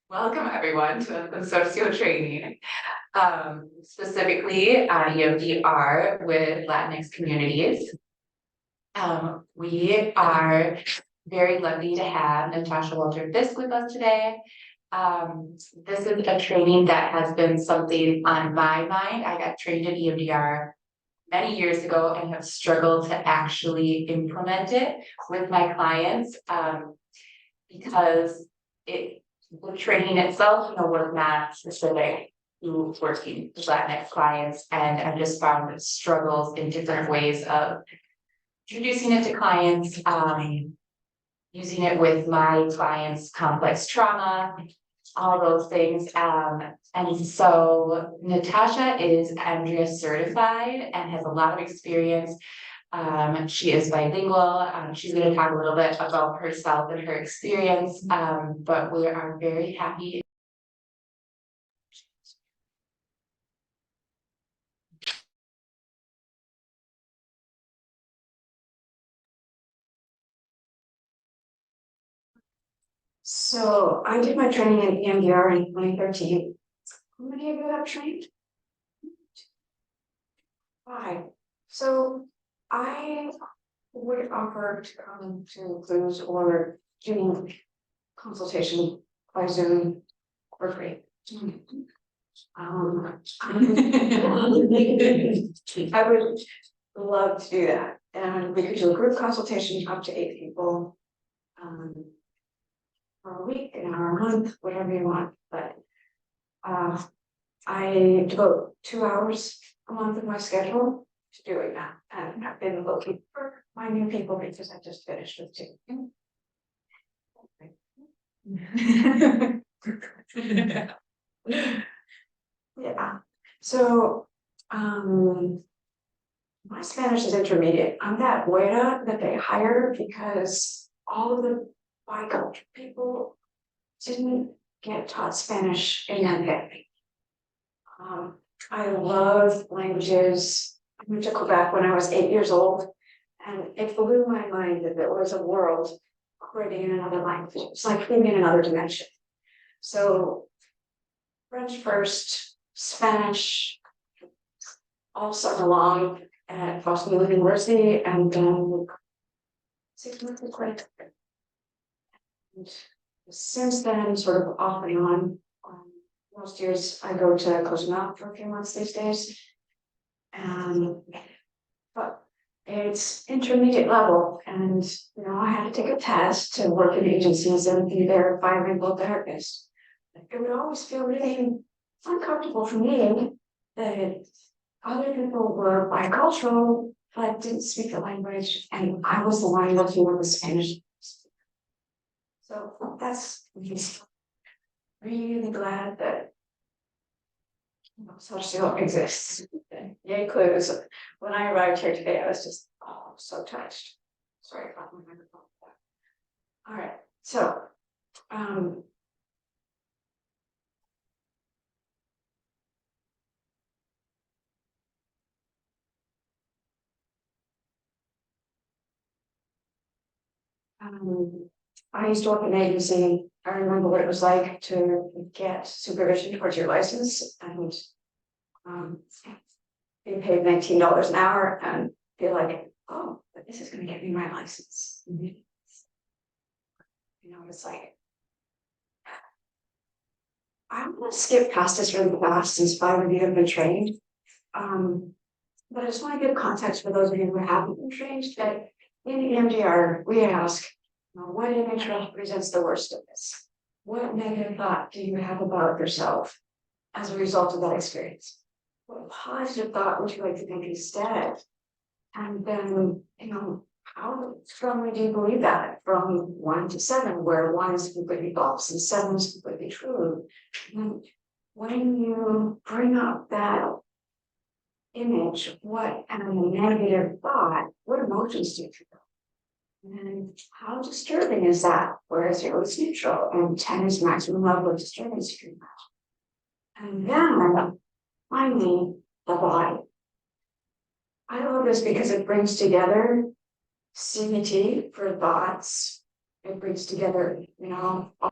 Welcome everyone to the socio training, specifically EMDR with Latinx communities. We are very lucky to have Natasha Walter Fisk with us today. This is a training that has been something on my mind. I got trained in EMDR many years ago and have struggled to actually implement it with my clients because the training itself, was not specific to working with Latinx clients, and I've just found struggles in different ways of introducing it to clients, using it with my clients' complex trauma, all those things. And so Natasha is EMDRIA certified and has a lot of experience. She is bilingual. She's going to talk a little bit about herself and her experience, but we are very happy. So I did my training in EMDR in 2013. How many of you have trained? 5. So I would offer to come to clues or do consultation by Zoom for free. I would love to do that. And we could do a group consultation up to 8 people. For a week, an hour a month, whatever you want. But I devote 2 hours a month of my schedule to doing that. And I've been looking for my new people because I just finished with 2. Yeah. So my Spanish is intermediate. I'm that buena that they hire because all of the bicultural people didn't get taught Spanish in that family. I love languages. I went to Quebec when I was 8 years old, and it blew my mind that there was a world operating in another language. It's like being in another dimension. So French first, Spanish all summer long at Boston University, and then 6 months of credit. And since then, sort of off and on, most years I go to Cozumel for a few months these days. But it's intermediate level, and I had to take a test to work in agencies and be their bilingual therapist. It would always feel really uncomfortable for me that other people were bicultural but didn't speak the language, and I was the one looking with the Spanish. So that's really glad that socio exists. Yay, clues. When I arrived here today, I was just so touched. Sorry about my microphone. All right, so I used to work in an agency. I remember what it was like to get supervision towards your license and be paid $19 an hour and feel like, oh, but this is going to get me my license. It's like, I'm going to skip past this really fast since 5 of you have been trained. But I just want to give context for those of you who haven't been trained that in EMDR, we ask, what image represents the worst of this? What negative thought do you have about yourself as a result of that experience? What positive thought would you like to think instead? And then, how strongly do you believe that from 1 to 7, where 1 is completely false and 7 is completely true? And when you bring up that image, what a negative thought, what emotions do you feel? And how disturbing is that? Where 0 is neutral and 10 is maximum level of disturbance you can imagine. And then finally, the body. I love this because it brings together CBT for thoughts, it brings together,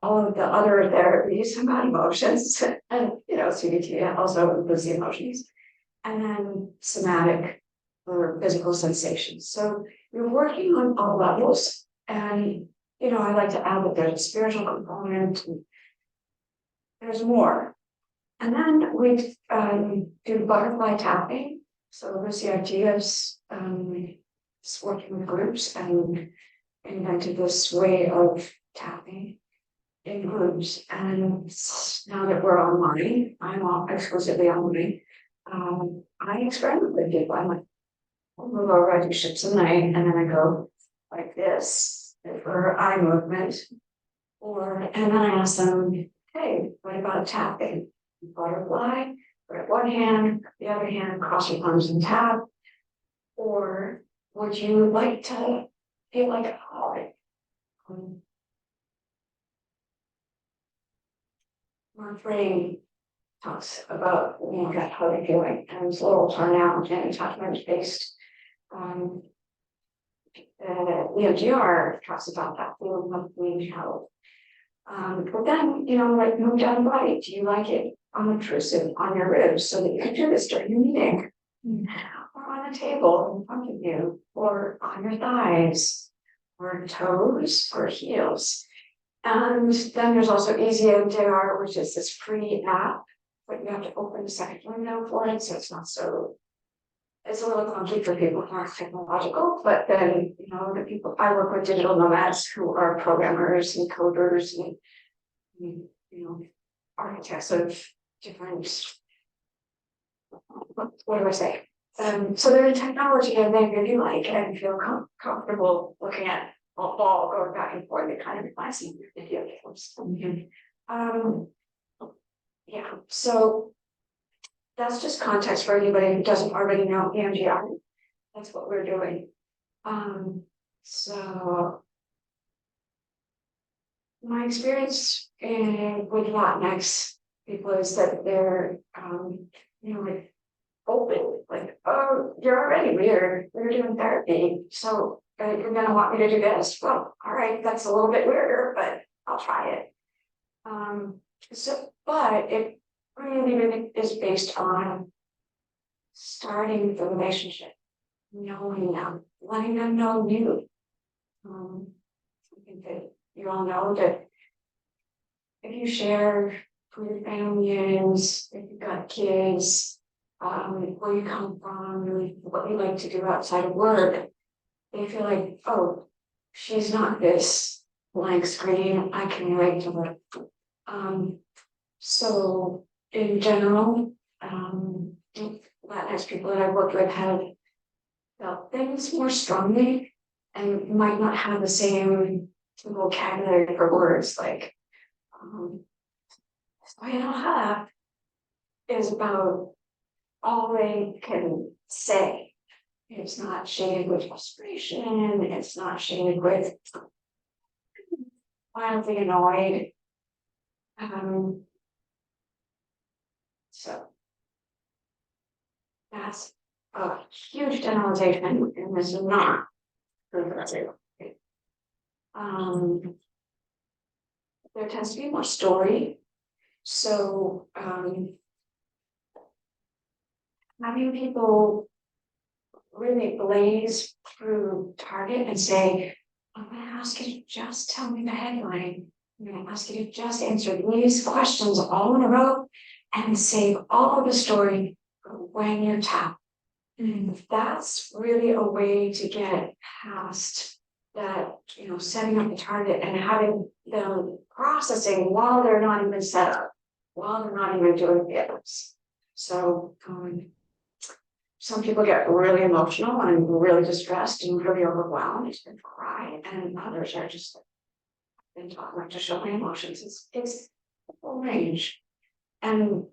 all of the other therapies about emotions and, CBT also includes the emotions. And then somatic or physical sensations. So you're working on all levels. And, I like to add that there's a spiritual component. And there's more. And then we do butterfly tapping. So Lucy Artigas is working with groups and invented this way of tapping in groups. And now that we're online, I'm all exclusively online. I experiment with people. I'm like, I'll move over, I do ships of night, and then I go like this for eye movement. And then I ask them, hey, what about tapping? Butterfly, grab one hand, the other hand, cross your palms and tap. Or would you like to feel like a heart? My brain talks about that how they feeling, and it's a little turnout and attachment based. EMDR talks about that feeling of being held. But then, like move down the body. Do you like it unobtrusive on your ribs so that you can do this during your meeting? Or on a table in front of you, or on your thighs, or toes, or heels. And then there's also Easy EMDR, which is this free app, but you have to open a second window for it, so it's a little clunky for people who aren't technological, but then, the people, I work with digital nomads who are programmers and coders and, architects of different, what do I say? So they're in technology and they really like and feel comfortable looking at a ball going back and forth. It kind of reminds me of video games. Yeah, so that's just context for anybody who doesn't already know EMDR. That's what we're doing. So my experience with Latinx people is that they're, like open, like, oh, you're already weird. We're doing therapy, so you're gonna want me to do this. Well, all right, that's a little bit weirder, but I'll try it. But it really is based on starting the relationship, knowing them, letting them know you. I think that you all know that if you share who your family is, if you've got kids, where you come from, what you like to do outside of work, they feel like, oh, she's not this blank screen, I can relate to her. So in general, Latinx people that I've worked with have felt things more strongly and might not have the same vocabulary for words like have is about all they can say. It's not shaded with frustration, it's not shaded with wildly annoyed. So that's a huge generalization, and this is not true for everyone. There tends to be more story. So having people really blaze through Target and say, I'm going to ask you to just tell me the headline. I'm going to ask you to just answer these questions all in a row and save all of the story for when you're tapped. And that's really a way to get past that, setting up the target and having them processing while they're not even set up, while they're not even doing the others. So some people get really emotional and really distressed and really overwhelmed and cry, and others are just been taught not to show my emotions. It's a full range. And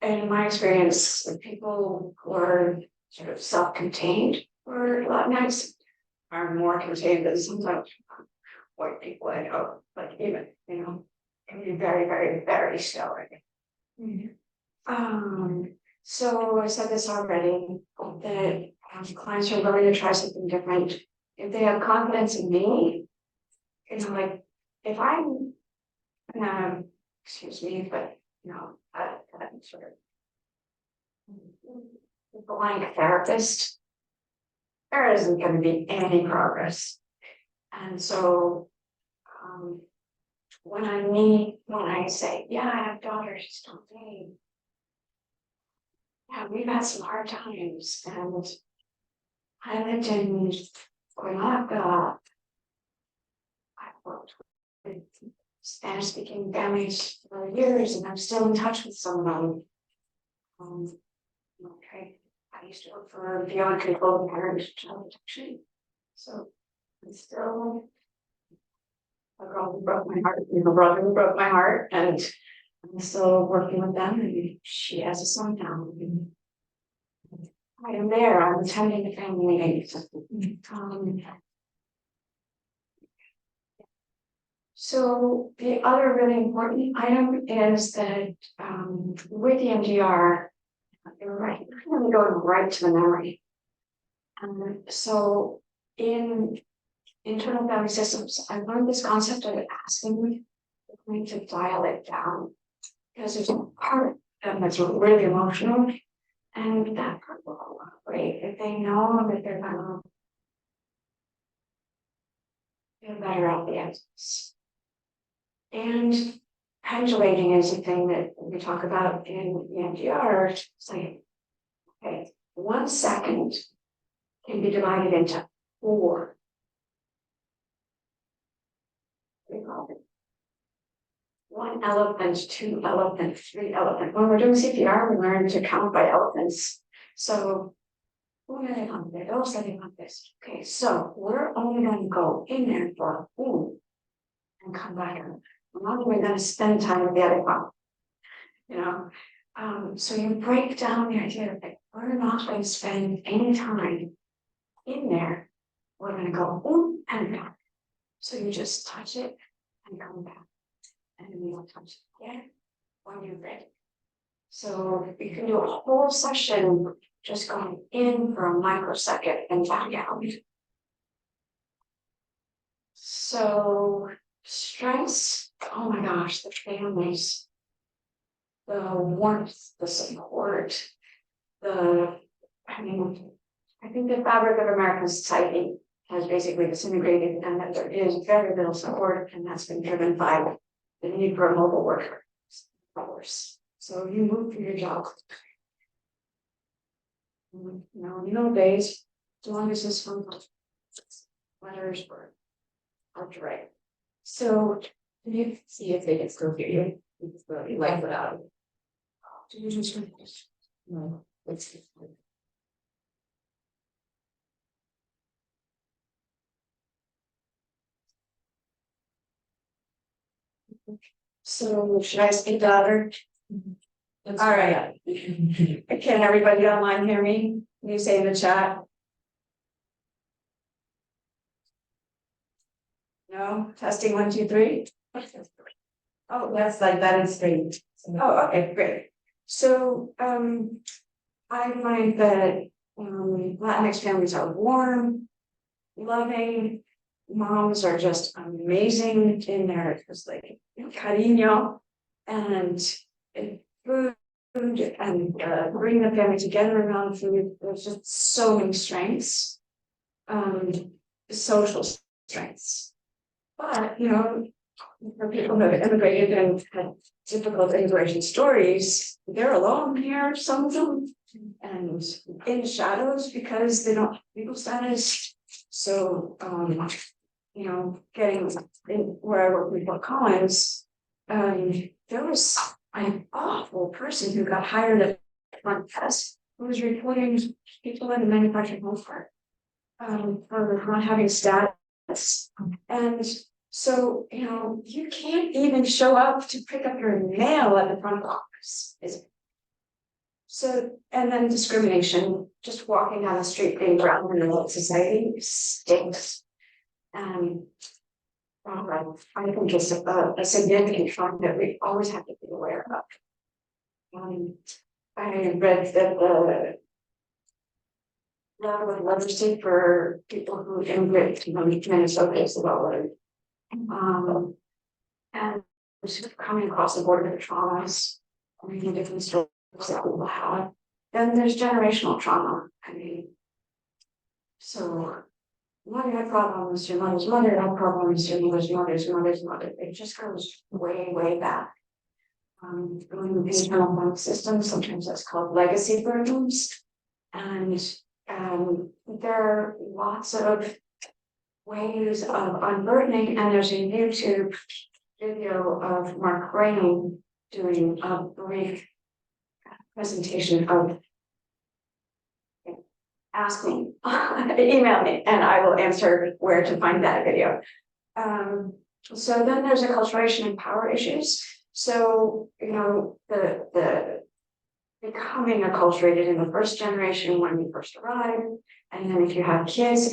in my experience, people who are sort of self-contained or Latinx are more contained than sometimes white people I know, like even, can be very, very, very stoic. So I said this already, that clients are willing to try something different. If they have confidence in me, you know, like, if I'm, excuse me, but, you know, I'm sort of blank therapist, there isn't gonna be any progress. And so, when I say, yeah, I have daughters, she's don't think. Yeah, we've had some hard times, and I lived in Cuernavaca. I worked with Spanish speaking families for years, and I'm still in touch with some of them. Okay, I used to work for Beyond Control Parent Child Protection. So I'm still a girl who broke my heart, a brother who broke my heart, and I'm still working with them, and she has a son now. And I am there, I'm attending the family meetings. So the other really important item is that with the EMDR, you're right, we're going right to the memory. So in internal family systems, I learned this concept of asking the client to dial it down, because there's a part of them that's really emotional, and that part will cooperate if they know that they're gonna feel better at the answers. And pendulating is a thing that we talk about in EMDR. It's like, okay, 1 second can be divided into 4. We call it 1 elephant, 2 elephant, 3 elephant. When we're doing CPR, we learn to count by elephants. So, this. Okay, so we're only going to go in there for food and come back. We're not even going to spend time with the other one. You know, so you break down the idea that we're not going to spend any time in there. We're going to go and back. So you just touch it and come back, and then you'll touch it again when you're ready. So you can do a whole session just going in for a microsecond and back out. So stress, oh my gosh, the families, the warmth, the support, I think the fabric of American society has basically disintegrated, and that there is very little support, and that's been driven by the need for a mobile worker, of course. So you move through your job. You know, days, as long as it's fun, letters were hard to write. So you see if they can still hear you. You like without. Do you just no, it's so should I speak louder? All right. Can everybody online hear me? Can you say in the chat? No? Testing 1, 2, 3. Oh, that's like that is straight. Oh, okay, great. So I find that Latinx families are warm, loving. Moms are just amazing in their just like cariño and food and bring the family together around food. There's just so many strengths, social strengths. But for people who have immigrated and had difficult immigration stories, they're alone here, some of them, and in the shadows because they don't have legal status. So getting in where I work with Fort Collins, there was an awful person who got hired at the front desk who was reporting people in the manufacturing home park for not having status. And so, you can't even show up to pick up your mail at the front office. So, and then discrimination, just walking down the street being around in the society stinks. I think it's a significant fact that we always have to be aware of. I read that the level of literacy for people who immigrate to Minnesota is lower And sort of coming across the board with the traumas, reading different stories that people have. Then there's generational trauma. I mean, so mother had problems, your mother's mother had problems, your mother's mother's mother. It just goes way, way back. Going with the internal nervous system, sometimes that's called legacy burdens. And there are lots of ways of unburdening, and there's a YouTube video of Mark Rain doing a brief presentation of ask me, email me, and I will answer where to find that video. So then there's acculturation and power issues. So, you know, the becoming acculturated in the first generation when you first arrive, and then if you have kids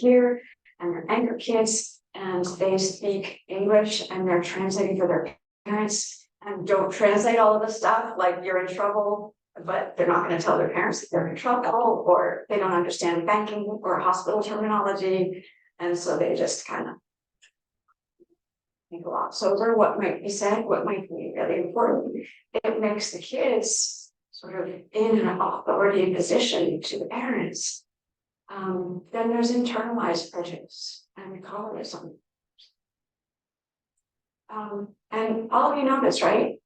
here and they're anchor kids and they speak English and they're translating for their parents and don't translate all of the stuff, like you're in trouble, but they're not going to tell their parents that they're in trouble, or they don't understand banking or hospital terminology, and so they just kind of think a lot. So over what might be said, what might be really important, it makes the kids sort of in an authority position to the parents. Then there's internalized prejudice and colorism. And all of you know this, right?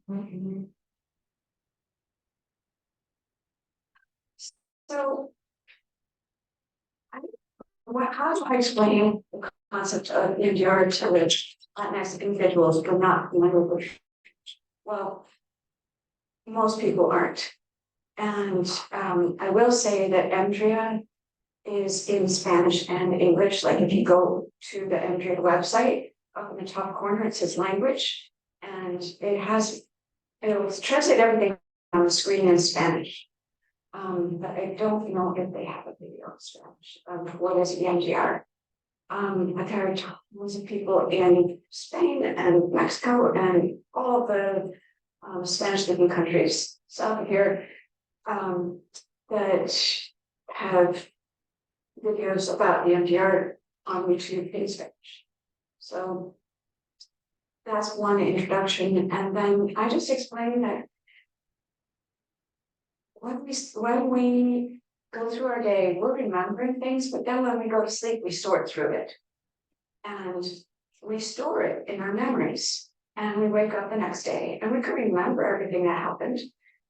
Mm-hmm. So, how do I explain the concept of EMDR to Latinx individuals who are not familiar with? Well, most people aren't. And I will say that EMDRIA is in Spanish and English. Like if you go to the EMDRIA website, up in the top corner, it says language, and it will translate everything on the screen in Spanish. But I don't know if they have a video in Spanish of what is EMDR. There are tons of people in Spain and Mexico and all the Spanish-speaking countries south of here that have videos about EMDR on YouTube in Spanish. So that's one introduction, and then I just explained that when we go through our day, we're remembering things, but then when we go to sleep, we sort through it. And we store it in our memories. And we wake up the next day and we can remember everything that happened,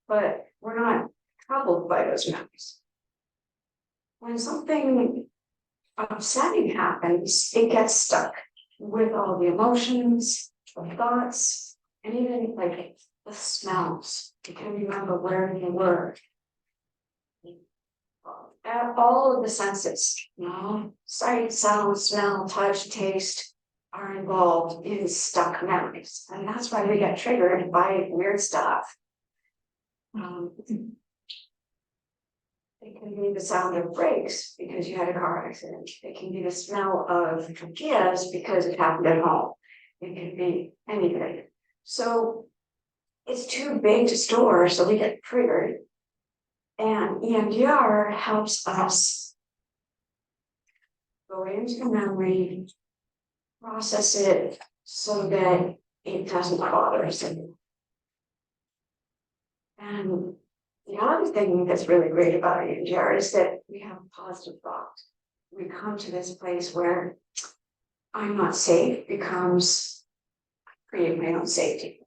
but we're not troubled by those memories. When something upsetting happens, it gets stuck with all the emotions, the thoughts, and even like the smells. You can remember where you were. All of the senses, you know, sight, sound, smell, touch, taste are involved in stuck memories. And that's why we get triggered by weird stuff. It can be the sound of brakes because you had a car accident. It can be the smell of tortillas because it happened at home. It can be anything. So it's too big to store, so we get triggered. And EMDR helps us go into the memory, process it so that it doesn't bother us anymore. And the other thing that's really great about EMDR is that we have a positive thought. We come to this place where I'm not safe becomes I create my own safety.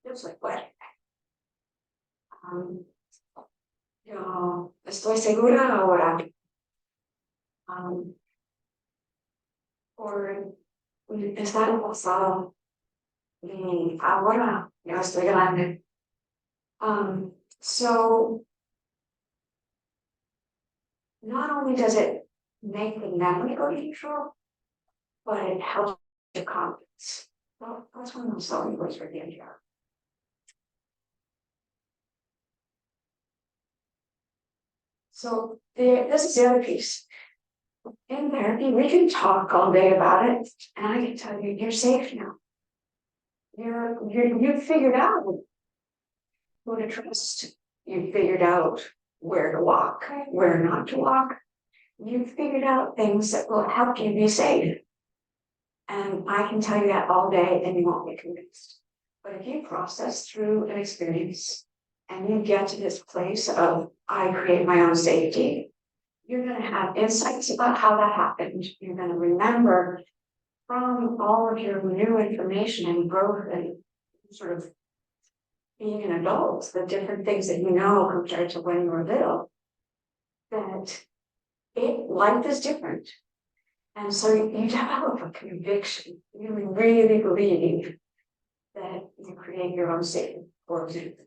Feels like what? Yo estoy segura ahora. Or estar en pasado. Y ahora yo estoy grande. So not only does it make the memory go neutral, but it helps your confidence. Well, that's one of those selling points for the EMDR. So this is the other piece. In therapy, we can talk all day about it, and I can tell you, you're safe now. You've figured out who to trust. You've figured out where to walk, where not to walk. you've figured out things that will help you be safe. And I can tell you that all day and you won't be convinced. But if you process through an experience and you get to this place of, I create my own safety, you're going to have insights about how that happened. You're going to remember from all of your new information and growth and sort of being an adult, the different things that you know compared to when you were little, that life is different. And so you develop a conviction. You really believe that you create your own safety, for example.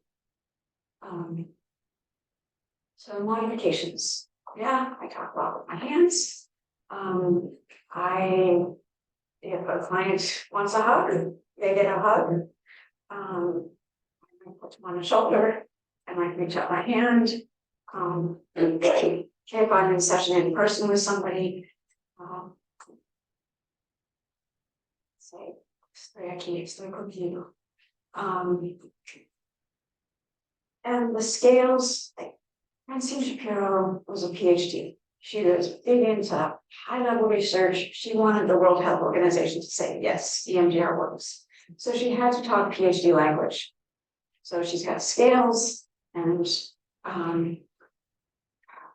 So modifications. Yeah, I talk a lot with my hands. If a client wants a hug, they get a hug. I put them on the shoulder. I might reach out my hand. If I'm in session in person with somebody, say, estoy aquí, estoy contigo. And the scales, like Francine Shapiro was a PhD. She was big into high-level research. She wanted the World Health Organization to say, yes, EMDR works. So she had to talk PhD language. So she's got scales and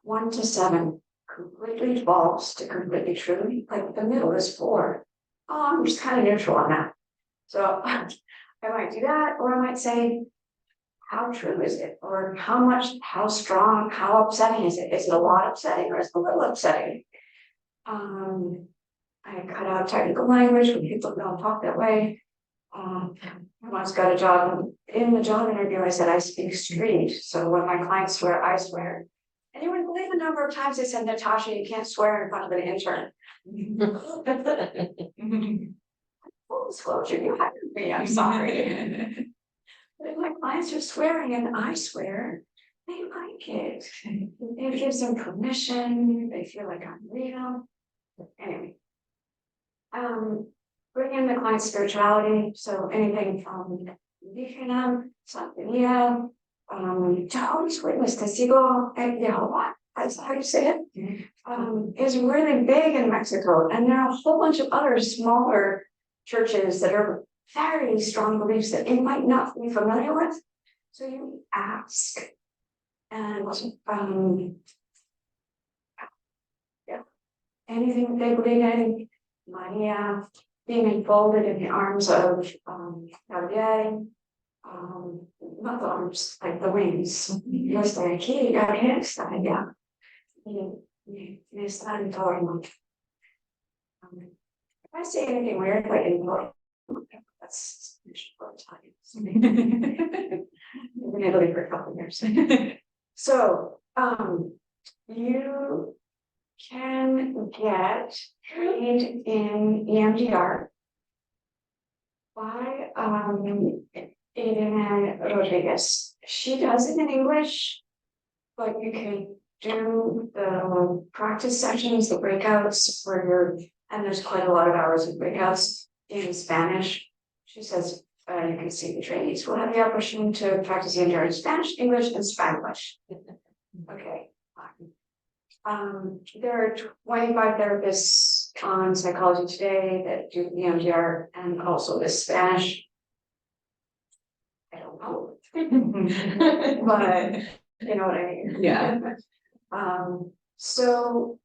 1 to 7, completely false to completely true. Like the middle is 4. I'm just kind of neutral on that. So I might do that, or I might say, how true is it? Or how strong, how upsetting is it? Is it a lot upsetting or is it a little upsetting? I cut out technical language when people don't talk that way. I once got a job, in the job interview, I said, I speak street. So when my clients swear, I swear. And you wouldn't believe the number of times they said, Natasha, you can't swear in front of an intern. Full disclosure, you hired me, I'm sorry. But if my clients are swearing and I swear, they like it. It gives them permission, they feel like I'm real. Anyway. Bring in the client's spirituality, so anything from Indígena, Santeria, Jehovah's Witness, Testigo de Jehová, that's how you say it, is really big in Mexico. And there are a whole bunch of other smaller churches that are very strong beliefs that you might not be familiar with. So you ask, and yeah, anything they believe in, Maria, being enfolded in the arms of Gabriel, not the arms, like the wings. Yo estoy aquí, Gabriel está allá. Me está en torno. If I say anything weird, like in that's for time. We've been able to for a couple of years. So you can get trained in EMDR by Irene Rodriguez. She does it in English, but you can do the practice sessions, the breakouts where you're, and there's quite a lot of hours of breakouts in Spanish. She says you can see the trainees will have the opportunity to practice EMDR in Spanish, English, and Spanglish. Okay. There are 25 therapists on Psychology Today that do EMDR and also this Spanish. I don't know. But you know what I mean? Yeah. So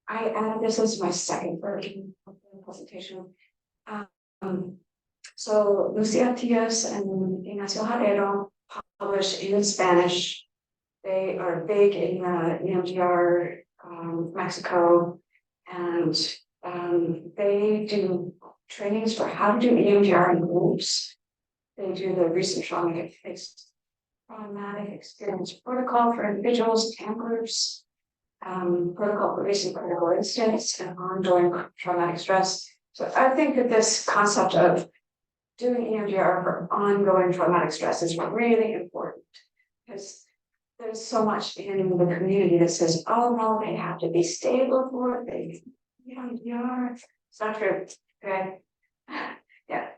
I added this as my second version of the presentation. So Lucia Tias and Ignacio Herrero publish in Spanish. They are big in EMDR, Mexico, and they do trainings for how to do EMDR in groups. They do the recent traumatic experience protocol for individuals and groups, protocol for recent critical incidents and ongoing traumatic stress. So I think that this concept of doing EMDR for ongoing traumatic stress is really important, because there's so much in the community that says, oh no, they have to be stable for it. EMDR. It's not true. Okay. Yeah.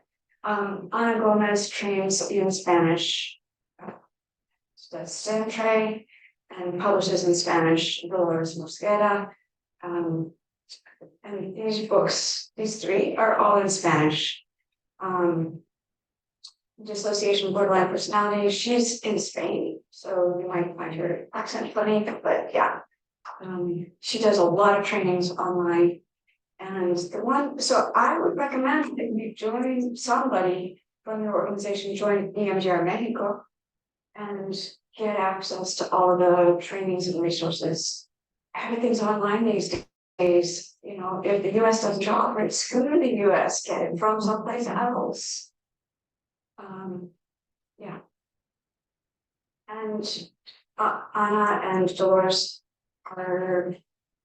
Ana Gomez trains in Spanish. Does Stantre and publishes in Spanish. Dolores Mosqueda And these books, these three are all in Spanish. Dissociation borderline personality, she's in Spain, so you might find her accent funny, but yeah. She does a lot of trainings online. And so I would recommend that you join somebody from your organization, join EMDR Mexico, and get access to all the trainings and resources. Everything's online these days. You know, if the US doesn't offer it, go to the US, get it from someplace else. Yeah. And Anna and Dolores are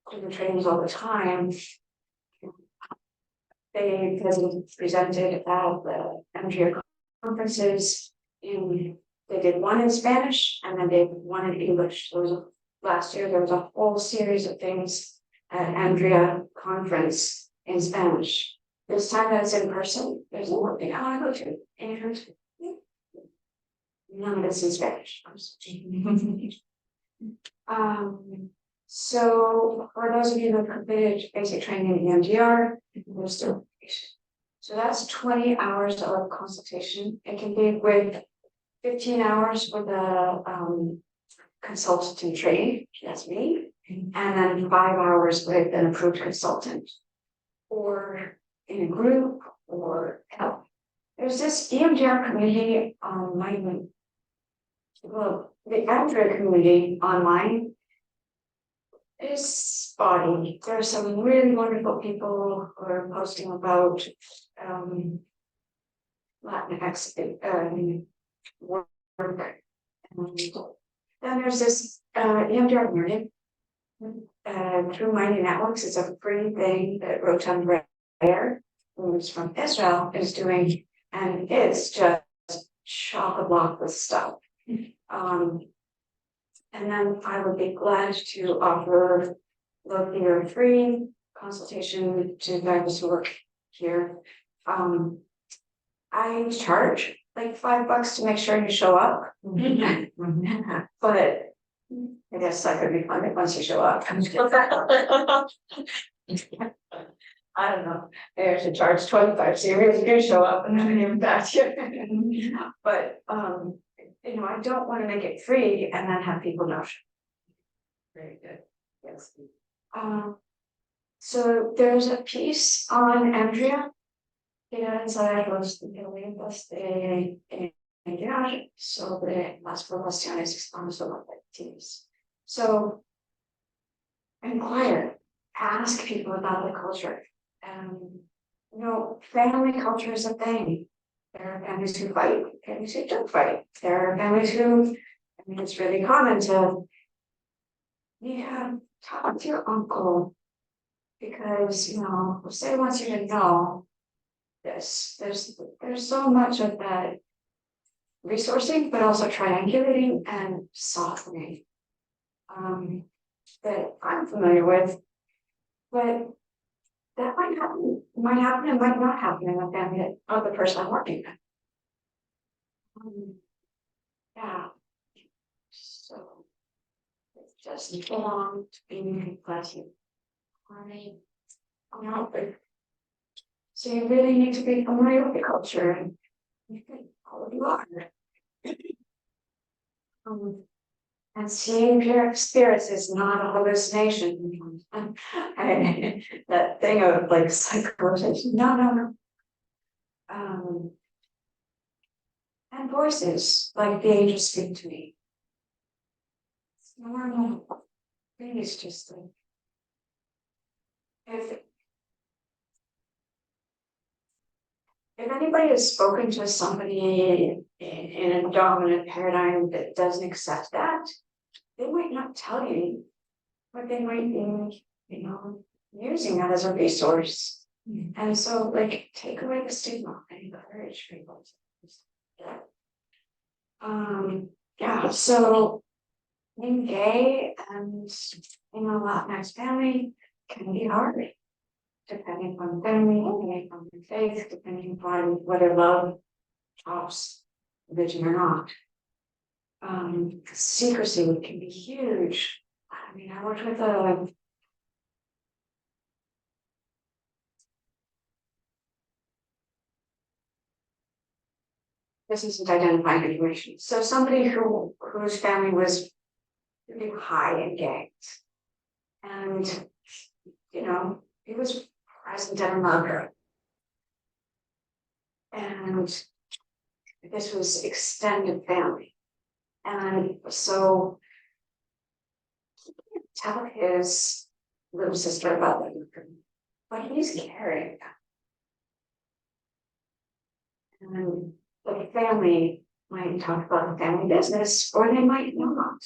doing trainings all the time. They presented at the EMDRIA conferences they did one in Spanish and then they did one in English. Last year there was a whole series of things at EMDRIA conference in Spanish. This time that's in person, there's one thing I want to go to. And none of it's in Spanish. So for those of you who have completed basic training in EMDR, there's the so that's 20 hours of consultation. It can be with 15 hours with a consultant training, that's me, and then 5 hours with an approved consultant, or in a group, or help. There's this EMDR community online. Well, the EMDR community online is spotty. There are some really wonderful people who are posting about Latinx work. And then there's this EMDR learning through Mighty Networks. It's a free thing that Rotund Rare, who's from Israel, is doing, and it's just chock-a-block with stuff. And then I would be glad to offer locally or free consultation to those who work here. I charge like $5 to make sure you show up. But I guess I could refund it once you show up. I don't know. Maybe I should charge 25 so you really do show up and then you're back here. But you know, I don't want to make it free and then have people no show. Very good. Yes. So there's a piece on EMDRIA. Inside los elementos de EMDR sobre las poblaciones hispano-latines. So inquire, ask people about the culture. You know, family culture is a thing. There are families who fight, families who don't fight. There are families who, I mean, it's really common to, talk to your uncle because, you know, say wants you to know this. There's so much of that resourcing, but also triangulating and softening that I'm familiar with. But that might happen, and might not happen in the family of the person I'm working with. Yeah. So it's just belong to being classy. So you really need to be familiar with the culture, and you think all of you are. And seeing pure spirits is not a hallucination. That thing of like psychosis. No. And voices, like the angels speak to me. It's normal. Please just like if anybody has spoken to somebody in a dominant paradigm that doesn't accept that, they might not tell you, but they might be, you know, using that as a resource. And so, like, take away the stigma and encourage people. Yeah, so being gay and in a Latinx family can be hard. Depending on family, depending on your faith, depending upon whether love tops religion or not. Secrecy can be huge. I mean, I worked with a this isn't identifying information. So somebody whose family was really high in gangs. And, you know, he was present at a murder. And this was extended family. And so he can't tell his little sister about that, but he's carrying that. And the family might talk about the family business, or they might not.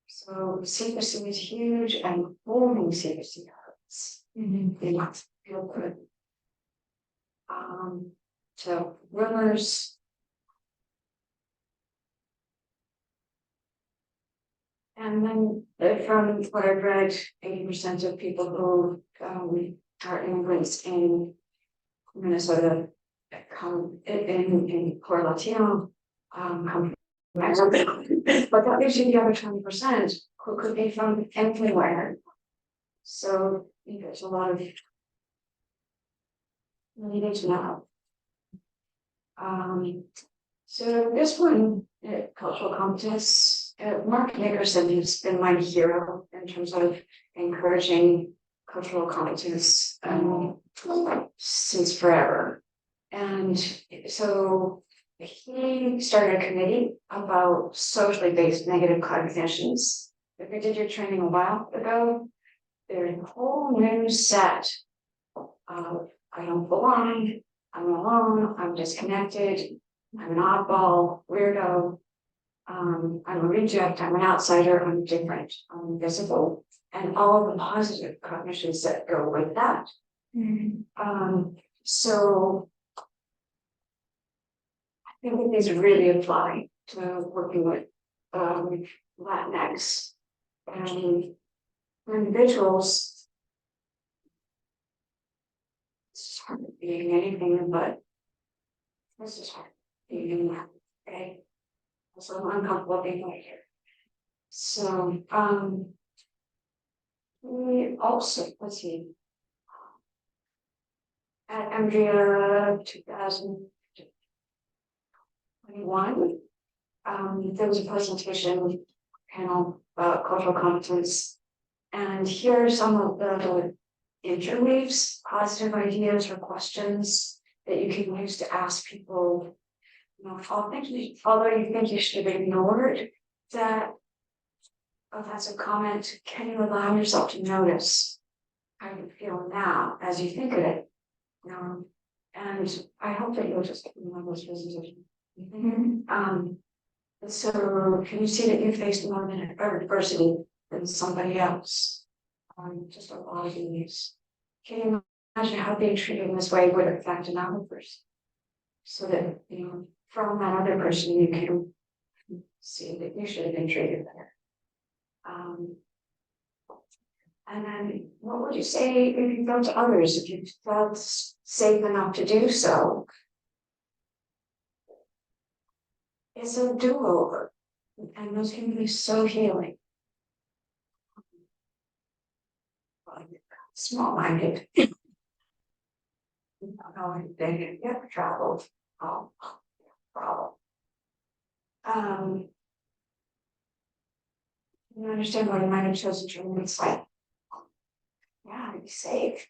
So secrecy is huge, and holding secrecy hurts. They must feel good. So rumors. And then from what I've read, 80% of people who are immigrants in Minnesota come in core Latino come from Mexico. But that leaves you the other 20% who could be from anywhere. So I think there's a lot of needing to know. So this one, cultural competence, Mark Nickerson has been my hero in terms of encouraging cultural competence since forever. And so he started a committee about socially based negative cognitions. If you did your training a while ago, there's a whole new set of I don't belong, I'm alone, I'm disconnected, I'm an oddball, weirdo, I'm a reject, I'm an outsider, I'm different, I'm invisible, and all of the positive cognitions that go with that. So I think that these really apply to working with Latinx and individuals. This is hard being anything but this is hard being that, okay? So I'm uncomfortable being right here. So we also, let's see, at EMDRIA 2021, there was a presentation panel about cultural competence, and here are some of the interweaves, positive ideas or questions that you can use to ask people. You know, although you think you should have ignored that, that's a comment. Can you allow yourself to notice how you feel now as you think of it? And I hope that you'll just remember this presentation. So can you see that you faced more than adversity than somebody else? Just a lot of these. Can you imagine how being treated in this way would affect another person? So that, you know, from that other person, you can see that you should have been treated better. And then what would you say if you felt to others, if you felt safe enough to do so? It's a do-over, and those can be so healing. Small-minded. They have traveled. Problem. You understand why you might have chosen to remain silent. Yeah, to be safe.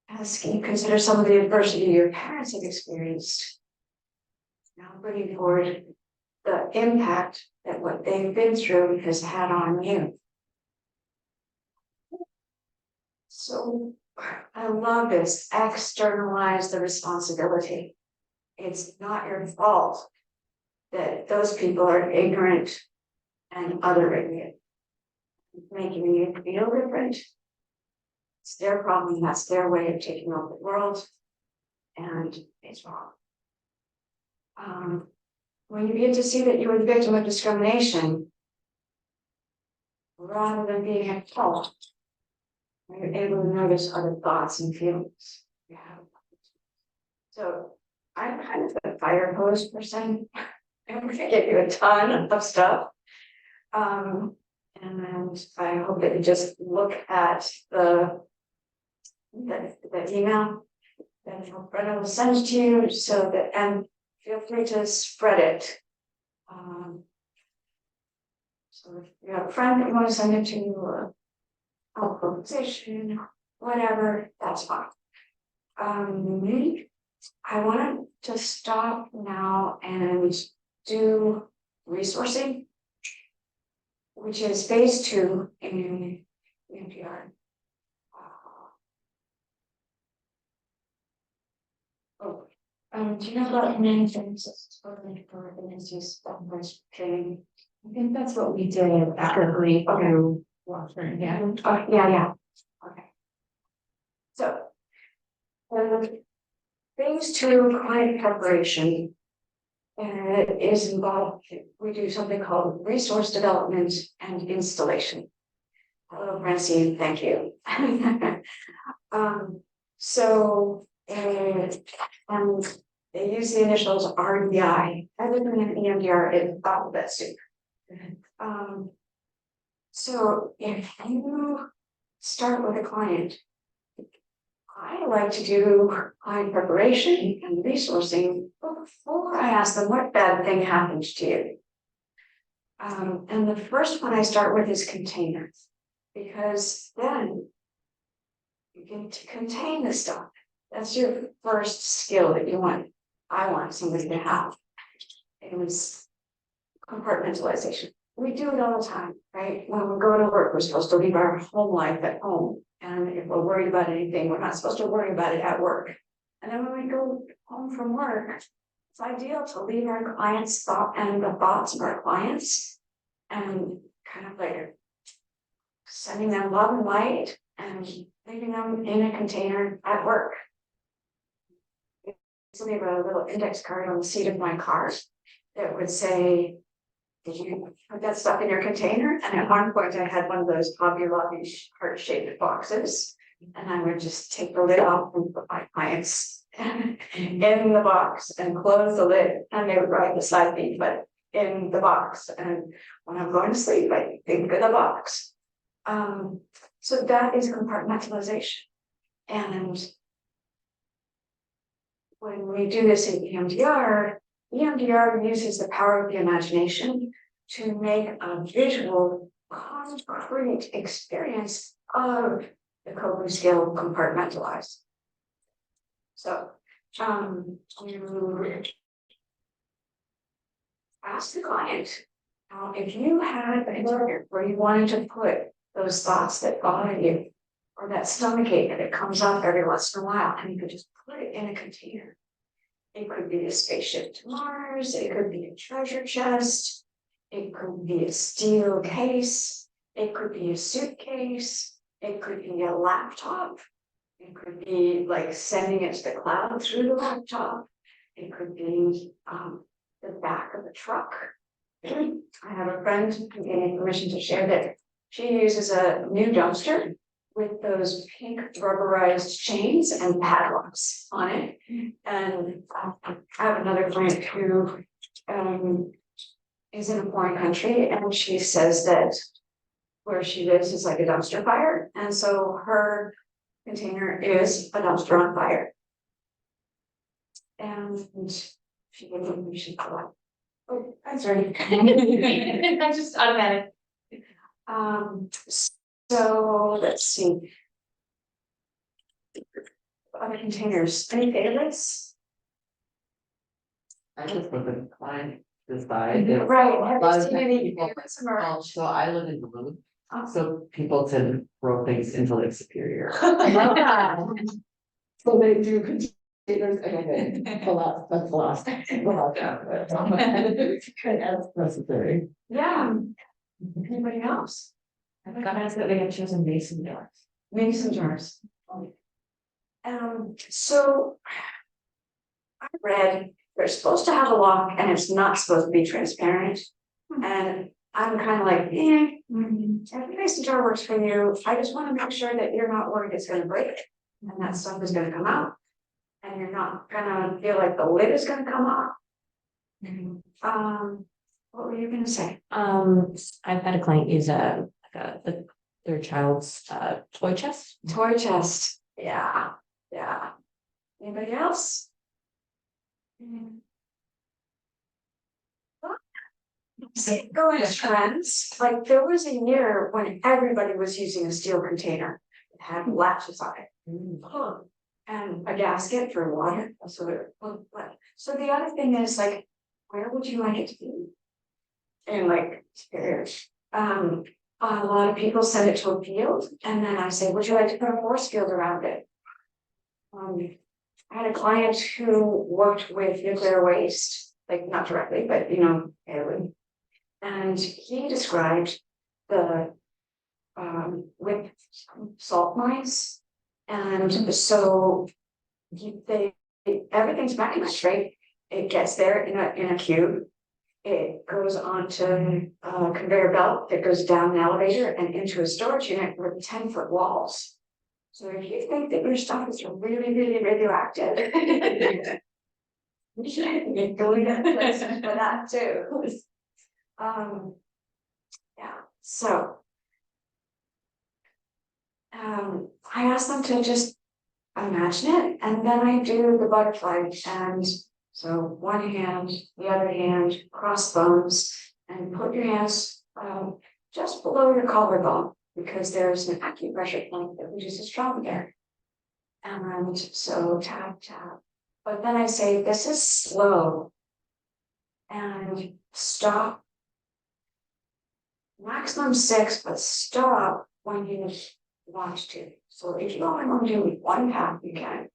As you consider some of the adversity your parents have experienced, now bringing forward the impact that what they've been through has had on you. So I love this. Externalize the responsibility. It's not your fault that those people are ignorant and othering you, making you feel different. It's their problem. That's their way of taking over the world, and it's wrong. When you begin to see that you were the victim of discrimination, rather than being at fault, you're able to notice other thoughts and feelings. Yeah. So I'm kind of a fire hose person. I'm going to give you a ton of stuff. And I hope that you just look at the email then Brenna will send it to you so that, and feel free to spread it. So if you have a friend that you want to send it to, or organization, whatever, that's fine. I want to stop now and do resourcing, which is phase 2 in EMDR. Do you know about many things for entities training? I think that's what we did after we through Watford, yeah. Yeah. Okay. So, phase 2 client preparation is involved. We do something called resource development and installation. Hello, Francine. Thank you. They use the initials RDI. Other than an EMDR, it's alphabet soup. So if you start with a client, I like to do client preparation and resourcing before I ask them what bad thing happened to you. And the first one I start with is containers, because then you get to contain the stuff. That's your first skill that you want. I want somebody to have. It was compartmentalization. We do it all the time, right? When we go to work, we're supposed to leave our home life at home. And if we're worried about anything, we're not supposed to worry about it at work. And then when we go home from work, it's ideal to leave our clients' the thoughts of our clients and kind of like sending them love and light and leaving them in a container at work. I leave a little index card on the seat of my car that would say, did you put that stuff in your container? And at one point I had one of those Hobby Lobby heart-shaped boxes, and I would just take the lid off and put my clients in the box and close the lid, and they would right beside me, but in the box. And when I'm going to sleep, I think of the box. So that is compartmentalization. And when we do this in EMDR, EMDR uses the power of the imagination to make a visual, concrete experience of the coping skill compartmentalized. So, you ask the client, if you had a container where you wanted to put those thoughts that bother you, or that stomachache that comes up every once in a while, and you could just put it in a container. It could be a spaceship to Mars, it could be a treasure chest, it could be a steel case, it could be a suitcase, it could be a laptop, it could be like sending it to the cloud through the laptop, it could be the back of a truck. I have a friend who gave me permission to share that she uses a new dumpster with those pink rubberized chains and padlocks on it. And I have another client who is in a foreign country, and she says that where she lives is like a dumpster fire. And so her container is a dumpster on fire. And she gave me permission for that. Oh, I'm sorry. I'm just automatic. So let's see. Other containers, any favorites? I just put the client decide. Right, have you seen any favorites from our? So I live in the room, Oh. so people tend to throw things into like superior. Yeah. So they do containers and then that's the last. As necessary. Yeah. Anybody else? I've got to ask that they have chosen mason jars. Mason jars. So I read they're supposed to have a lock and it's not supposed to be transparent. And I'm kind of like, if the mason jar works for you, I just want to make sure that you're not worried it's going to break and that stuff is going to come out. And you're not gonna feel like the lid is going to come off. What were you going to say? I've had a client use their child's toy chest. Toy chest. Yeah. Anybody else? See it go in trends, like there was a year when everybody was using a steel container. It had latches on it. And a gasket for water, so it looked like, so the other thing is like, where would you like it to be? And like, a lot of people send it to a field, and then I say, would you like to put a force field around it? I had a client who worked with nuclear waste, like not directly, but you know, and he described the with salt mines, and so everything's mechanized, right? It gets there in a cube. It goes onto a conveyor belt that goes down an elevator and into a storage unit with 10-foot walls. So if you think that your stuff is really, really radioactive, you should go to places for that too. Yeah, so I asked them to just imagine it, and then I do the butterfly, and so one hand, the other hand, cross thumbs, and put your hands just below your collarbone, because there's an acupressure point that reduces trauma there. And so tap, tap. But then I say, this is slow. And stop. Maximum 6, but stop when you want to. So if you only want to do one tap, you can.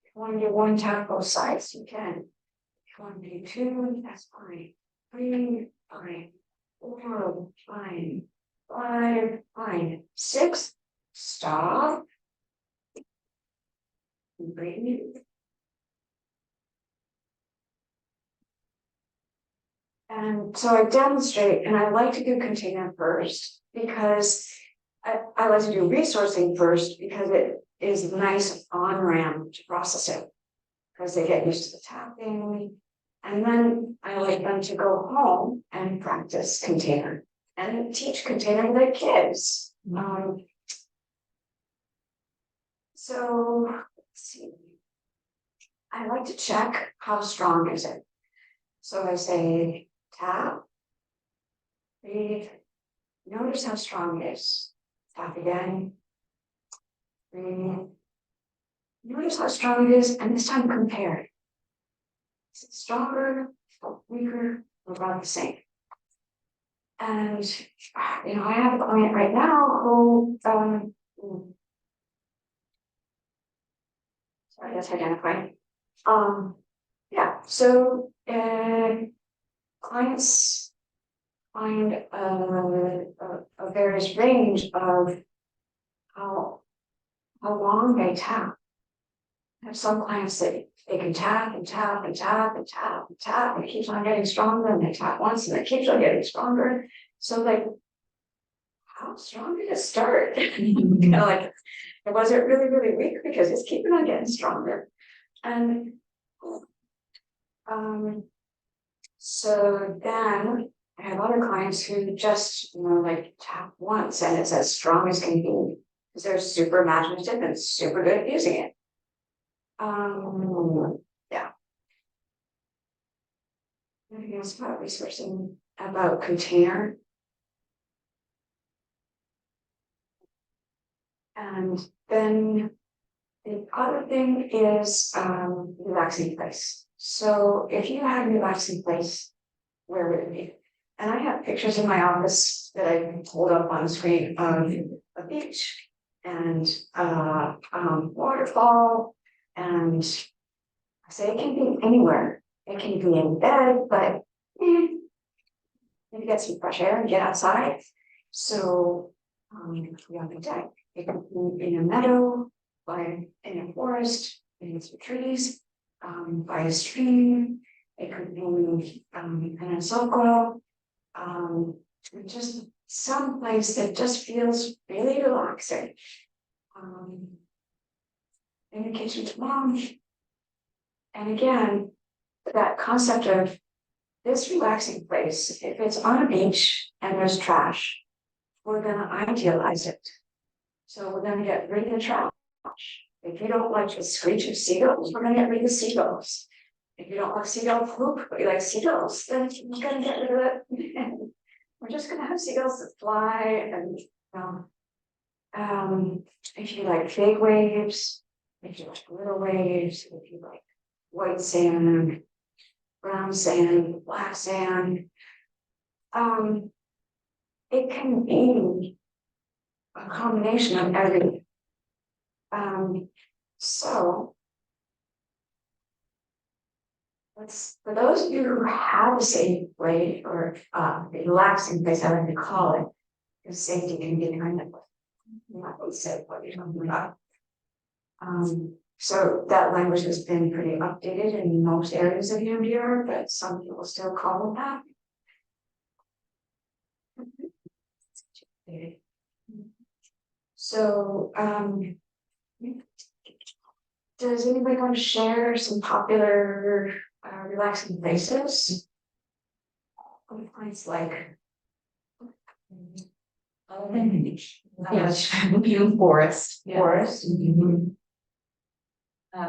If you want to do one tap both sides, you can. If you want to do 2, that's fine. 3, fine. 4, fine. 5, fine. 6, stop. Breathe. And so I demonstrate, and I like to do container first because I like to do resourcing first because it is nice on ramp to process it because they get used to the tapping. And then I like them to go home and practice container and teach container to their kids. So let's see. I like to check how strong is it. So I say tap, breathe, notice how strong it is. Tap again, breathe, notice how strong it is, and this time compare. Is it stronger, weaker, or about the same? And you know, I have a client right now who sorry, that's identifying. Yeah, so clients find a various range of how long they tap. I have some clients that they can tap and tap and tap and tap and tap, and it keeps on getting stronger, and they tap once and it keeps on getting stronger. So like, how strong did it start? You know, like, was it really, really weak because it's keeping on getting stronger? And so then I have other clients who just, you know, like tap once and it's as strong as can be because they're super imaginative and super good at using it. Yeah. Anything else about resourcing about container? And then the other thing is relaxing place. So if you had a relaxing place, where would it be? And I have pictures in my office that I can hold up on the screen of a beach and waterfall, and I say it can be anywhere. It can be in bed, but maybe get some fresh air and get outside. So be on the deck. It could be in a meadow, in a forest, in some trees, by a stream. It could be in a circle, just some place that just feels really relaxing. In the kitchen to mom. And again, that concept of this relaxing place, if it's on a beach and there's trash, we're going to idealize it. So we're going to get rid of the trash If you don't like the screech of seagulls, we're gonna get rid of seagulls. If you don't like seagull poop, but you like seagulls, then we're gonna get rid of it. We're just gonna have seagulls that fly and, if you like big waves, if you like little waves, if you like white sand, brown sand, black sand. It can be a combination of everything. So. For those of you who have a safe place or relaxing place, I like to call it, because safety can be kind of not what safe what you're talking about. So that language has been pretty updated in most areas of EMDR, but some people still call it that. So, does anybody want to share some popular relaxing places? It's like Yes, you forest. forest.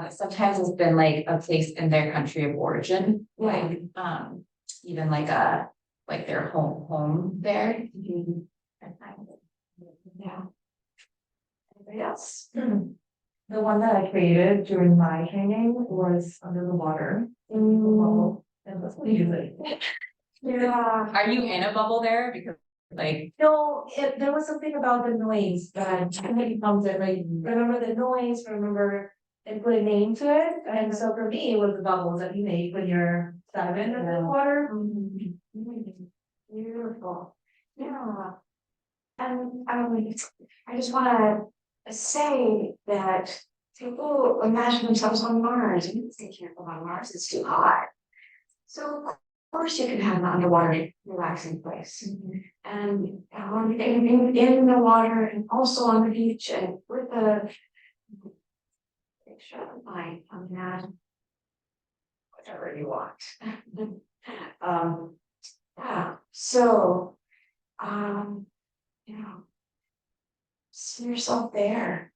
Sometimes it's been like a place in their country of origin, Yeah. like, even like their home there. Yeah. Anybody else? The one that I created during my training was under the water. And that's what you like. Yeah. Are you in a bubble there? Because like, No, there was something about the noise that really comes in, like, remember the noise, remember, and put a name to it, and so for me, it was the bubbles that you make when you're diving in the water. Beautiful. Yeah. And I just wanna say that people imagine themselves on Mars, and they can't go on Mars, it's too hot. So of course you can have an underwater relaxing place. And in the water and also on the beach and with the picture of mine on that. Whatever you want. Yeah, so, you know, see yourself there.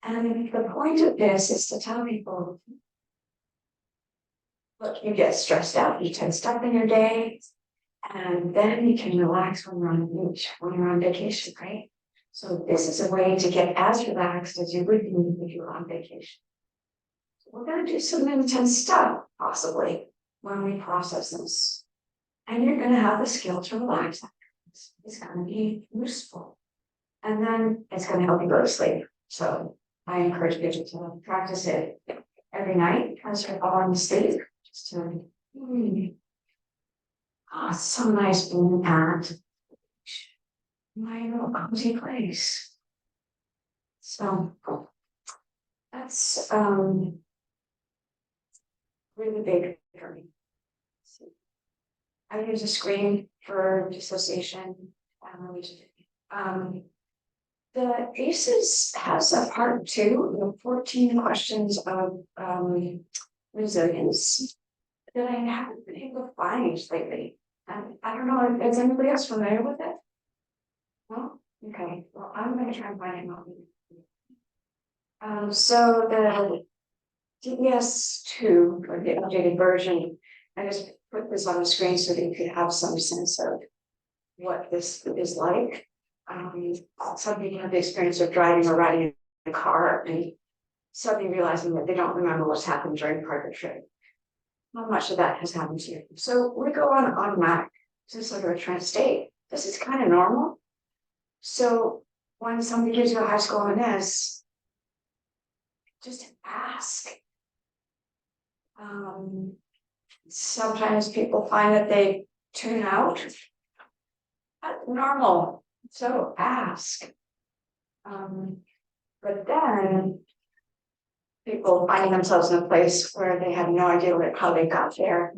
And the point of this is to tell people, look, you get stressed out, you tensed up in your day, and then you can relax when you're on the beach, when you're on vacation, right? So this is a way to get as relaxed as you would be if you were on vacation. So we're gonna do some intense stuff, possibly, when we process this. And you're gonna have the skill to relax. It's gonna be useful. And then it's gonna help you go to sleep. So I encourage people to practice it every night as you're falling asleep. Just to, it's so nice being at my little cozy place. So that's really big for me. I use a screen for dissociation. The ACEs has a part 2, the 14 questions of resilience that I haven't been able to find lately. And I don't know, is anybody else familiar with it? No? Okay, well, I'm gonna try and find it. So the DES2, or the updated version, I just put this on the screen so that you could have some sense of what this is like. Some people have the experience of driving or riding in a car and suddenly realizing that they don't remember what's happened during part of the trip. How much of that has happened to you? So we go on automatic, this is sort of a trance state. This is kind of normal. So when somebody gives you a high score on this, just ask. Sometimes people find that they tune out. That's normal. So ask. But then people find themselves in a place where they have no idea how they got there.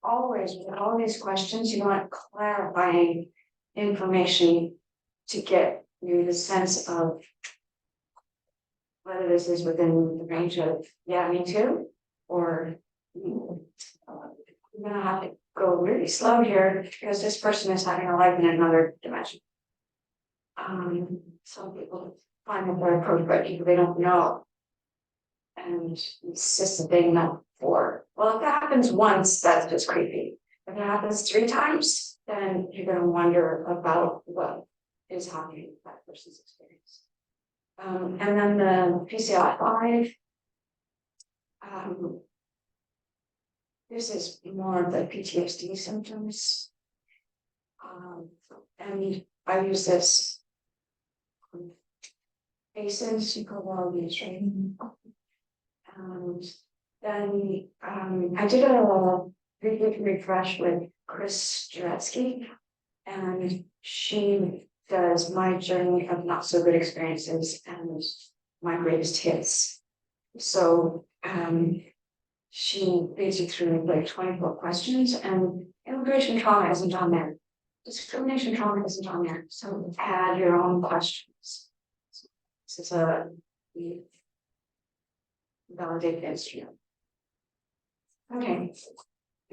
Always, with all these questions, you want clarifying information to get you the sense of whether this is within the range of, yeah, me too, or I'm gonna have to go really slow here because this person is having a life in another dimension. Some people find that they're approached by people they don't know. And insist that they know before. Well, if that happens once, that's just creepy. If it happens 3 times, then you're gonna wonder about what is happening with that person's experience. And then the PCI-5. This is more of the PTSD symptoms. And I use this ACEs, psychology training. And then I did a weekly refresh with Chris Jaretsky, and she does my journey of not so good experiences and my greatest hits. So she leads you through like 24 questions, and immigration trauma isn't on there. Discrimination trauma isn't on there. So add your own questions. This is a validated instrument. Okay,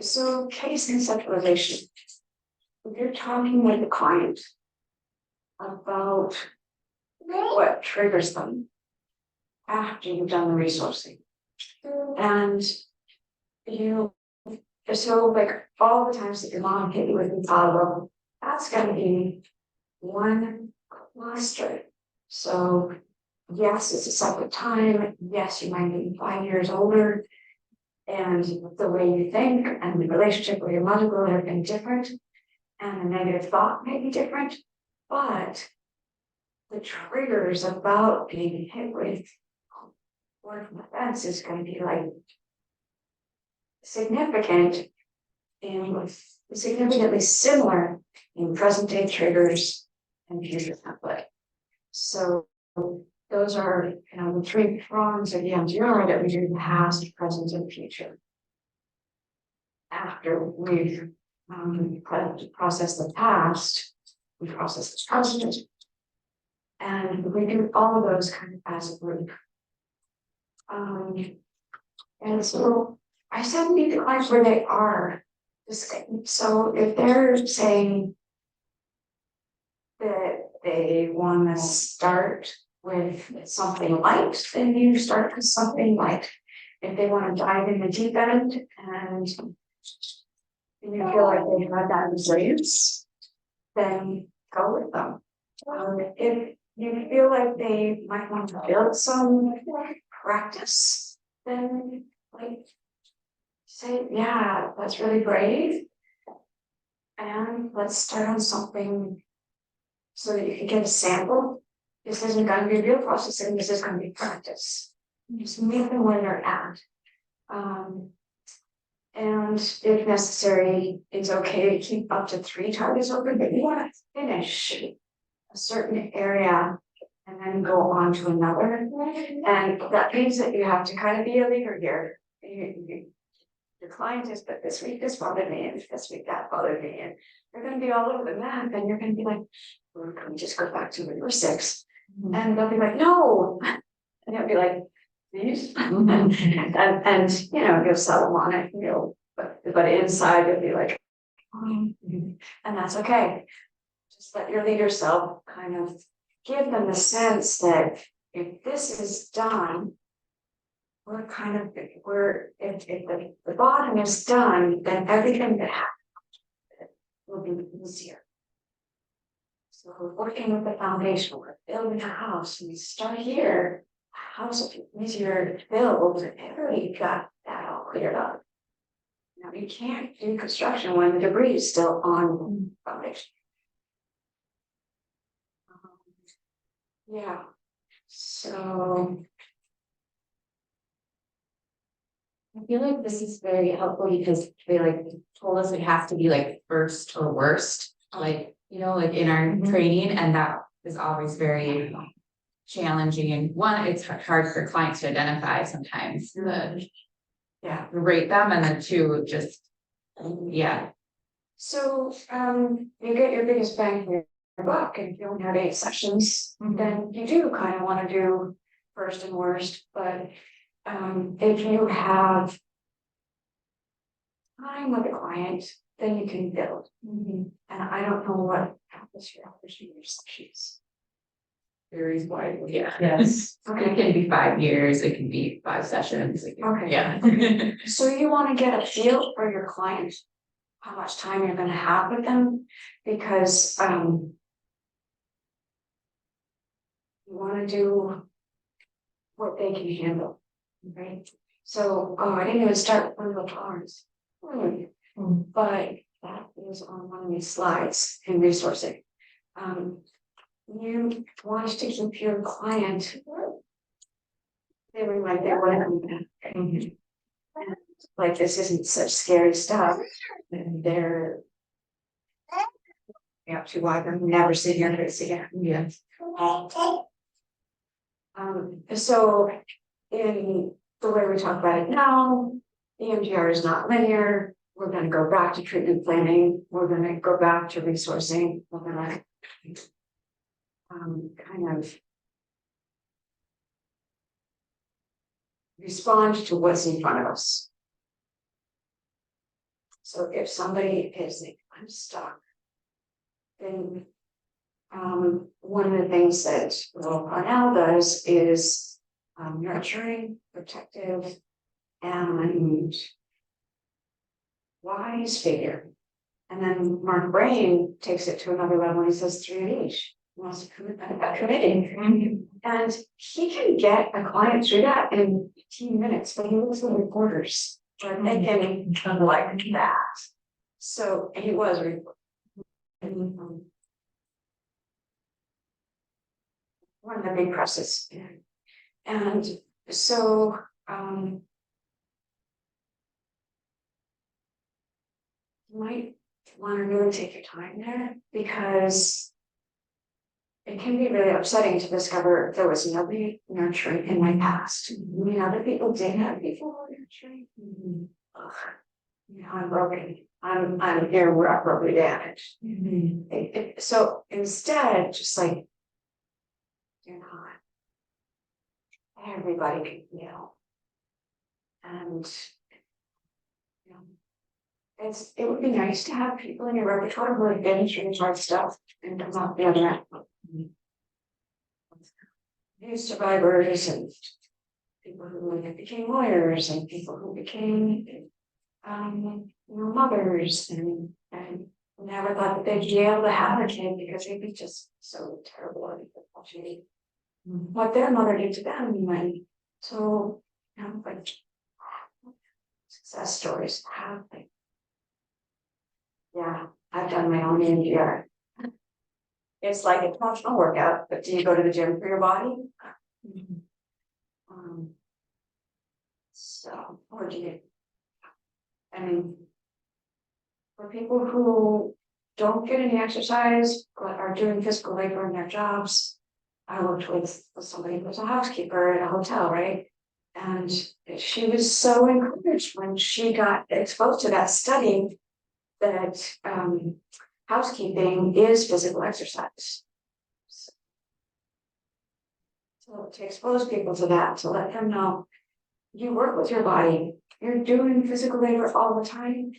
so case conceptualization. If you're talking with the client about what triggers them after you've done the resourcing, and so like all the times that your mom hit you with the bottle, that's going to be one cluster. So yes, it's a separate time. Yes, you might be 5 years older, and the way you think and the relationship with your mother will have been different, and the negative thought may be different, but the triggers about being hit with word from events is going to be like significant and significantly similar in present day triggers and future template. So those are, the 3 prongs of the EMDR that we do past, present, and future. After we've processed the past, we process the present, and we do all of those kind of as a group. And so I said meet the clients where they are. So if they're saying that they want to start with something light, then you start with something light. If they want to dive in the deep end and you feel like they have that resilience, then go with them. If you feel like they might want to build some practice, then like say, yeah, that's really brave. And let's start on something so that you can get a sample. This isn't going to be real processing, this is going to be practice. Just meet them where they're at. And if necessary, it's okay to keep up to 3 targets open, but you want to finish a certain area and then go on to another. And that means that you have to kind of be a leader here. Your client is, but this week this bothered me, and this week that bothered me, and they're going to be all over the map, and you're going to be like, well, can we just go back to number 6? And they'll be like, no. And you'll be like, please. and you'll settle on it, but inside you'll be like, and that's okay. Just let your leader self kind of give them the sense that if this is done, if the bottom is done, then everything that happens will be easier. So we're working with the foundation, we're building a house, and we start here, a house will be easier to build after you got that all cleared up. Now you can't do construction when the debris is still on the foundation. Yeah, so I feel like this is very helpful because they told us it has to be first or worst, in our training, and that is always very challenging. And one, it's hard for clients to identify sometimes rate them, and then 2, just So you get your biggest bang for your buck, and if you only have 8 sessions, then you do kind of want to do first and worst. But if you have time with the client, then you can build. And I don't know what happens to your sessions. varies widely. Yeah. Yes. It can be 5 years, it can be 5 sessions. Okay. Yeah. So you wanna get a feel for your client, how much time you're gonna have with them, because, you wanna do what they can handle, right? So, oh, I didn't even start with clinical tolerance. But that is on one of these slides in resourcing. You want to keep your client feeling like they're welcome. Like this isn't such scary stuff, and they're up to why they're never sit here face again. Yes. So in the way we talk about it now, EMDR is not linear. We're gonna go back to treatment planning. We're gonna go back to resourcing. We're gonna kind of respond to what's in front of us. So if somebody is like, I'm stuck, then one of the things that Little Parnell does is nurturing, protective, and wise figure. And then Mark Brain takes it to another level and he says 3 at each. He wants to committing. And he can get a client through that in 15 minutes, but he looks at reporters. Like they can like that. So he was one of the big presses. And so you might want to really take your time there, because it can be really upsetting to discover there was nobody nurturing in my past. I mean, other people did have people nurturing. Ugh, you know, I'm broken. I'm here irreparably damaged. So instead, just like, you're not. Everybody can feel. And you know, it would be nice to have people in your repertoire who have been through hard stuff and come out the other end. Abuse survivors and people who became lawyers and people who became mothers and never thought that they'd be able to have a kid because they'd be just so terrible at watching what their mother did to them. And so, like success stories have like, yeah, I've done my own EMDR. It's like a functional workout, but do you go to the gym for your body? So, or do you? I mean, for people who don't get any exercise but are doing physical labor in their jobs, I worked with somebody who was a housekeeper at a hotel, right? And she was so encouraged when she got exposed to that study that housekeeping is physical exercise. So to expose people to that, to let them know you work with your body, you're doing physical labor all the time,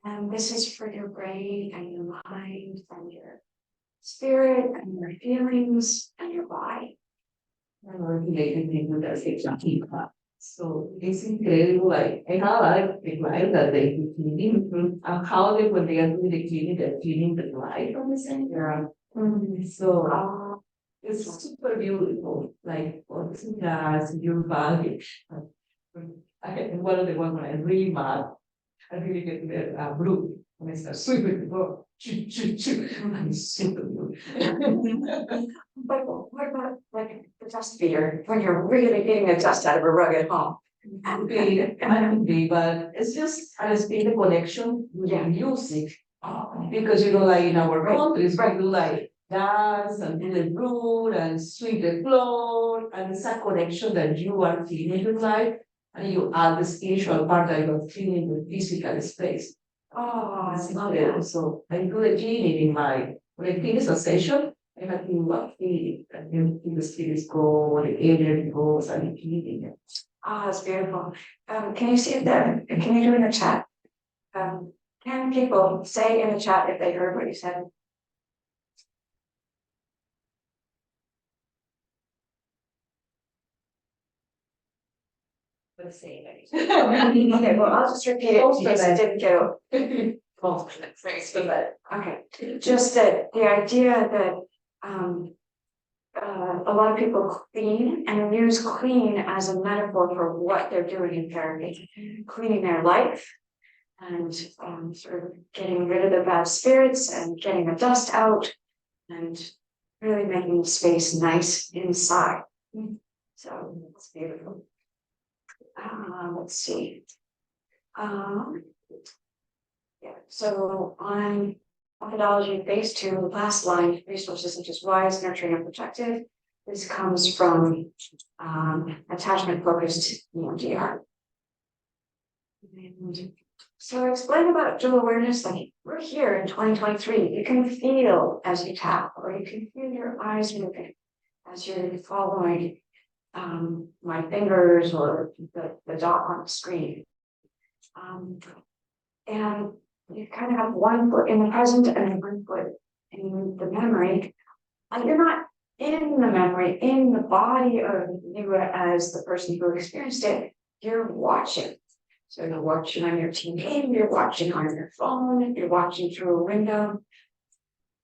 and this is for your brain and your mind and your spirit and your feelings and your body. Related with the safety part. So it's incredible. Like I have like the client that they do cleaning, and how they when they are doing the cleaning, they're cleaning the light from the center. So it's super beautiful. Like all this glass, your baggage. I get one of the ones when I really mad, I really get the blue when I start sweeping the floor. And it's super beautiful. But what about like the dust feeder when you're really getting the dust out of a rug at home? Could be, but it's just as being the connection with the music. Because like in our countries, we do like dance and do the root and sweep the floor, and it's a connection that you are feeling with life, and you add the spiritual part that you're feeling the physical space. Oh, I love Yeah, it. so I do the cleaning in my when I finish a session, I have to feel it, and then feel the spirits go, the area goes, and cleaning it. Oh, it's beautiful. Can you see that? Can you do in the chat? Can people say in the chat if they heard what you said? to say it. Okay, well, I'll just repeat it in case I didn't get it. Okay, just that the idea that, a lot of people clean and use clean as a metaphor for what they're doing in therapy, cleaning their life. And sort of getting rid of the bad spirits and getting the dust out and really making the space nice inside. So it's beautiful. Let's see. Yeah, so on methodology phase 2, the last line, resources such as wise, nurturing, and protective. This comes from attachment focused EMDR. And so explain about dual awareness, like we're here in 2023, you can feel as you tap, or you can feel your eyes moving as you're following my fingers or the dot on the screen. And you kind of have one foot in the present and one foot in the memory. And you're not in the memory, in the body of you as the person who experienced it, you're watching. So you're watching on your TV, you're watching on your phone, you're watching through a window.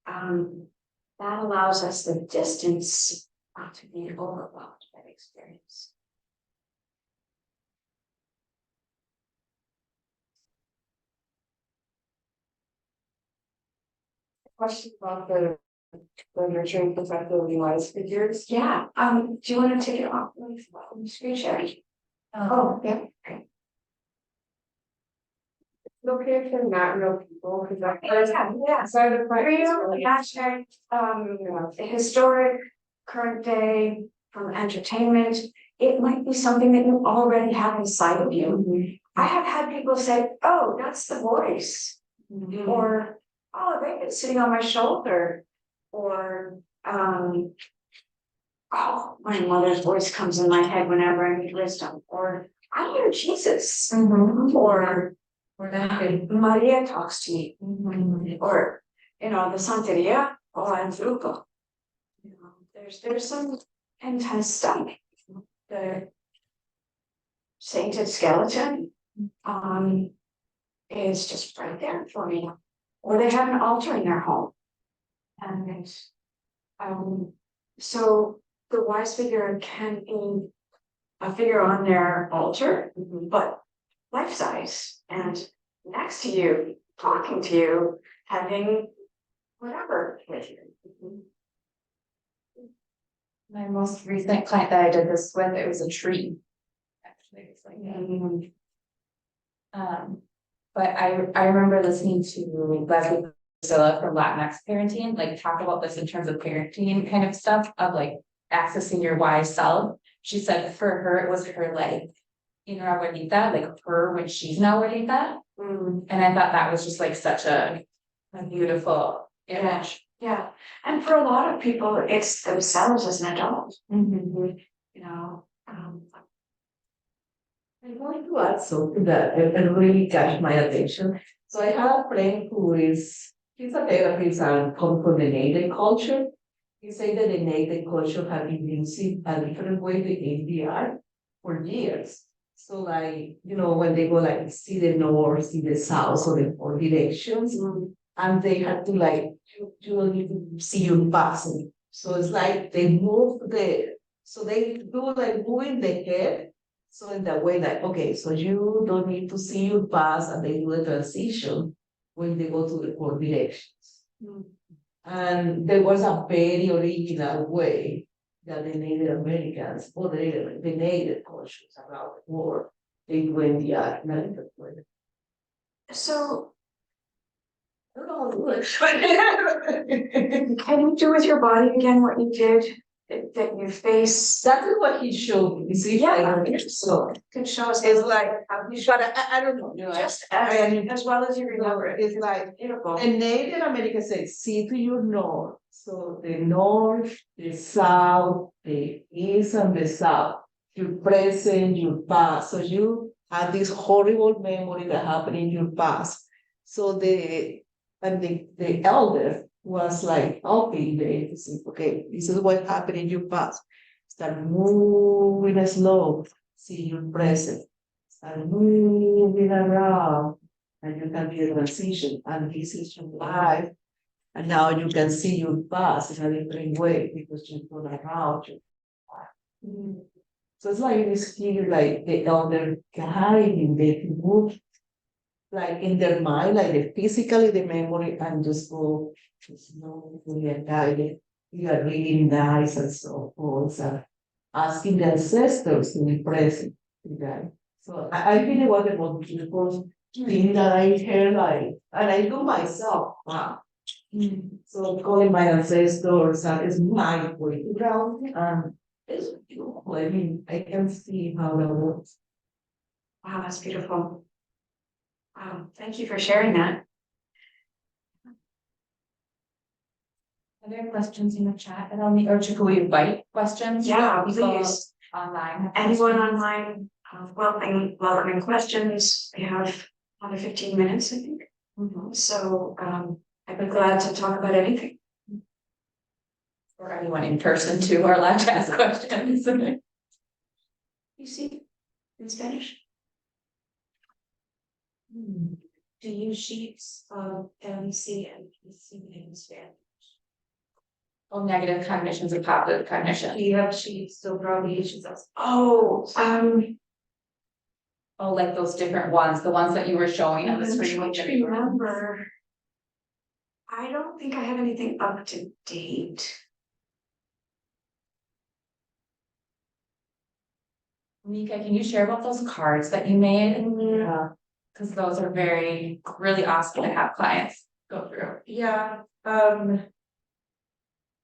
That allows us the distance not to be overwhelmed by the experience. Question about the nurturing protective wise figures. Yeah, do you want to take it off? Let me screen share. Oh, yeah, okay. It's okay if they're not real people, because that Yeah. side of Real, hashtag, historic, current day, from entertainment. It might be something that you already have inside of you. I have had people say, oh, that's the voice. Or, oh, they've been sitting on my shoulder. Or, oh, my mother's voice comes in my head whenever I need wisdom. Or, I hear Jesus. Or Maria talks to me. Or, the Santeria, or Anzuko. There's some intense stuff. The sainted skeleton is just right there for me. Or they have an altar in their home. And so the wise figure can be a figure on their altar, but life size and next to you, talking to you, having whatever with you. My most recent client that I did this with, it was a tree. Actually, it's like but I remember listening to Leslie Priscilla from Latinx parenting, like talk about this in terms of parenting kind of stuff of like accessing your wise self. She said for her, it was her like inner abuelita, like her when she's an abuelita. And I thought that was just like such a beautiful image. Yeah, and for a lot of people, it's themselves as an adult. I want to add something that really catch my attention. So I have a friend he's a therapist and come from the Native culture. He said that the Native culture had been using a different way the EMDR for years. So like, when they go like see the north, see the south, or the four directions, and they had to like, you don't need to see your passing. So it's like they move so they do like moving the head. So in that way, like, okay, so you don't need to see your past, and they do a transition when they go to the four directions. And there was a very original way that the Native Americans, or the Native cultures around the world, they do EMDR. So I don't know how to do it. can you do with your body again what you did? That you face. That is what he showed me. You see, So can show us. it's like, but I don't know. Just as well as you remember it. It's like Beautiful. the Native American says, see to your north. So the north, the south, the east, and the south. Your present, your past. So you had this horrible memory that happened in your past. So the elder was like, okay, this is what happened in your past. Start moving slow, see your present. and moving around. And you can be a transition, and this is your life. And now you can see your past in a different way because you've gone around. So it's like this feel like the elder guiding the move, like in their mind, like the physically, the memory, and just go slowly and guided. You are reading nice and so forth. So asking the ancestors to be present to that. So I think it was the most beautiful thing that I heard, like, and I do myself. Wow. So calling my ancestors is my way to ground, and it's beautiful. I mean, I can see how that works. Wow, that's beautiful. Wow, thank you for sharing that. Are there questions in the chat and on the, or should we invite questions? Yeah, from people please. Online. have Anyone questions? online, welcoming questions. We have another 15 minutes, I think. So, I'd be glad to talk about anything. Or anyone in person too, are allowed to ask questions. You see, in Spanish. Do you sheets of MC and PC in Spanish? Well, negative cognitions and positive cognition. Do you have sheets so probably issues us? Oh, Oh, like those different ones, the ones that you were showing on the I'm screen. trying to remember. I don't think I have anything up to date. Mika, can you share about those cards that you made? Yeah. Because those are really awesome to have clients go through. Yeah,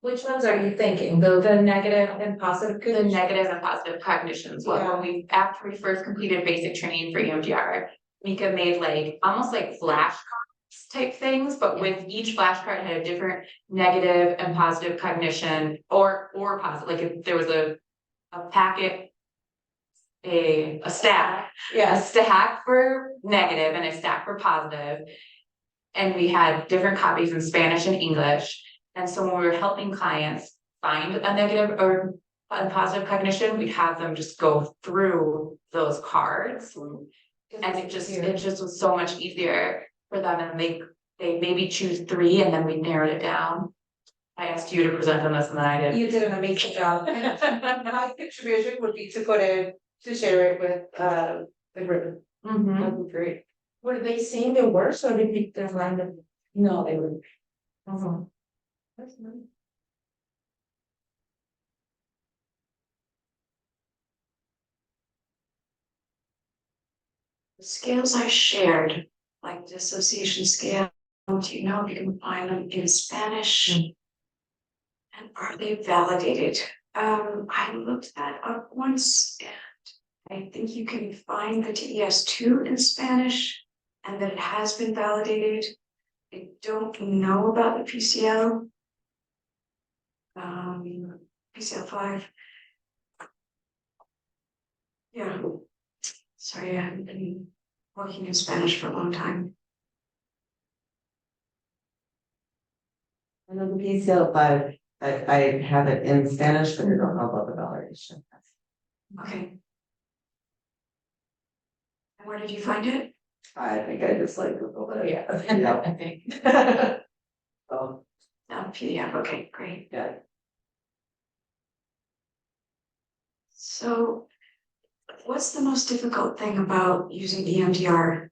which ones are you thinking? The negative and positive? The negative and positive cognitions. Well, Yeah. when after we first completed basic training for EMDR, Mika made like almost like flashcards type things, but with each flashcard had a different negative and positive cognition or positive. Like if there was a packet, a stack, a stack for negative and a stack for positive. And we had different copies in Spanish and English. And so when we were helping clients find a negative or a positive cognition, we'd have them just go through those cards. And it just was so much easier for them, and they maybe choose 3 and then we narrowed it down. I asked you to present on this and then I did. You did an amazing job. My contribution would be to put it, to share it with the group. Mhm. That'd be great. Were they seeing the words or did they pick them random? No, they were. That's nice. The scales I shared, like dissociation scale, do you know if you can find them in Spanish? And are they validated? I looked that up once and I think you can find the TES2 in Spanish and that it has been validated. I don't know about the PCL. PCL5. Yeah. Sorry, I haven't been working in Spanish for a long time. And then the PCL5, I have it in Spanish, but I don't know about the validation. Okay. And where did you find it? I think I just like Googled it. Yeah, I think. Oh, PDF. Okay, great. yeah. So, what's the most difficult thing about using EMDR?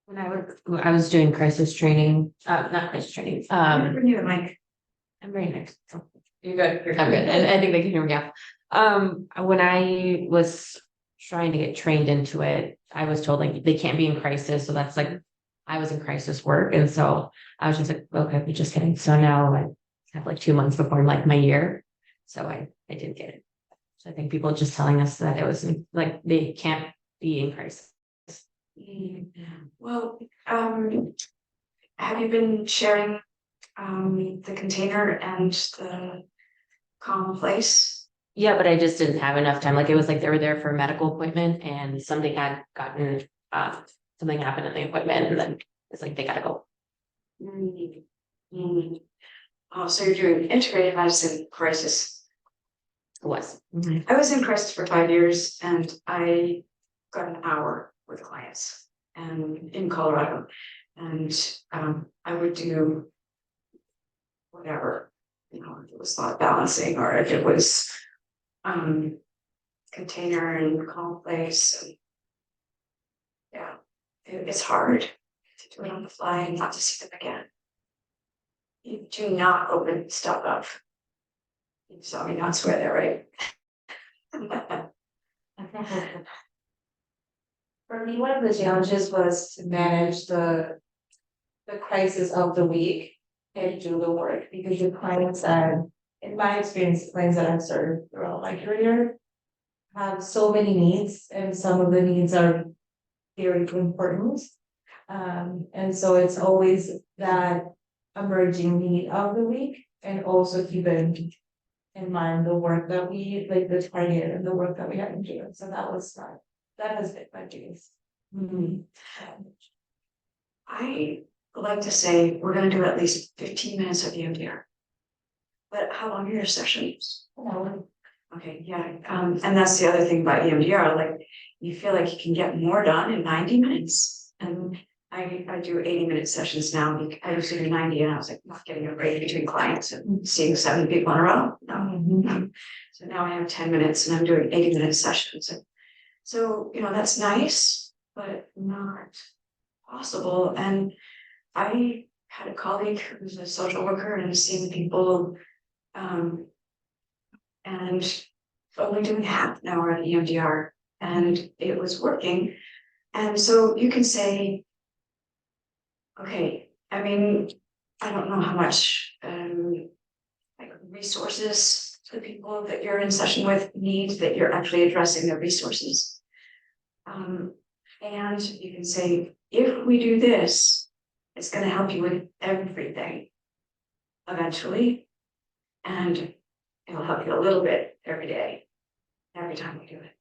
When I was doing crisis training, not crisis training, Bring you the mic. I'm very nice. You're good. I'm good. And I think they can hear me out. When I was trying to get trained into it, I was told like they can't be in crisis. So that's like I was in crisis work. And so I was just like, okay, just kidding. So now I have like 2 months before like my year. So I didn't get it. So I think people just telling us that it was like they can't be in crisis. Well, have you been sharing the container and the common place? Yeah, but I just didn't have enough time. Like it was like they were there for a medical appointment and something had gotten something happened in the appointment and then it's like they gotta go. Oh, so you're doing integrated medicine crisis. was. I was in Crest for 5 years and I got an hour with clients and in Colorado. And I would do whatever, you know, if it was thought balancing or if it was container and calm place. And yeah, it's hard to do it on the fly and not to see them again. You do not open stuff up. You saw me not swear there, right? For me, one of the challenges was to manage the crisis of the week and do the work, because the clients that, in my experience, the clients that I've served throughout my career have so many needs, and some of the needs are very important. And so it's always that emerging need of the week, and also keeping in mind the work that we, like the target and the work that we have to do. So that was fun. That has been my biggest challenge. I like to say we're gonna do at least 15 minutes of EMDR. But how long are your sessions? Okay, yeah, and that's the other thing about EMDR, like you feel like you can get more done in 90 minutes. And I do 80-minute sessions now. I used to do 90 and I was like not getting a break between clients and seeing 7 people in a row. No. So now I have 10 minutes and I'm doing 80-minute sessions. And so, you know, that's nice, but not possible. And I had a colleague who's a social worker and seen people and only doing half an hour of EMDR, and it was working. And so you can say, okay, I mean, I don't know how much like resources the people that you're in session with need, that you're actually addressing their resources. And you can say, if we do this, it's going to help you with everything eventually. And it'll help you a little bit every day, every time we do it.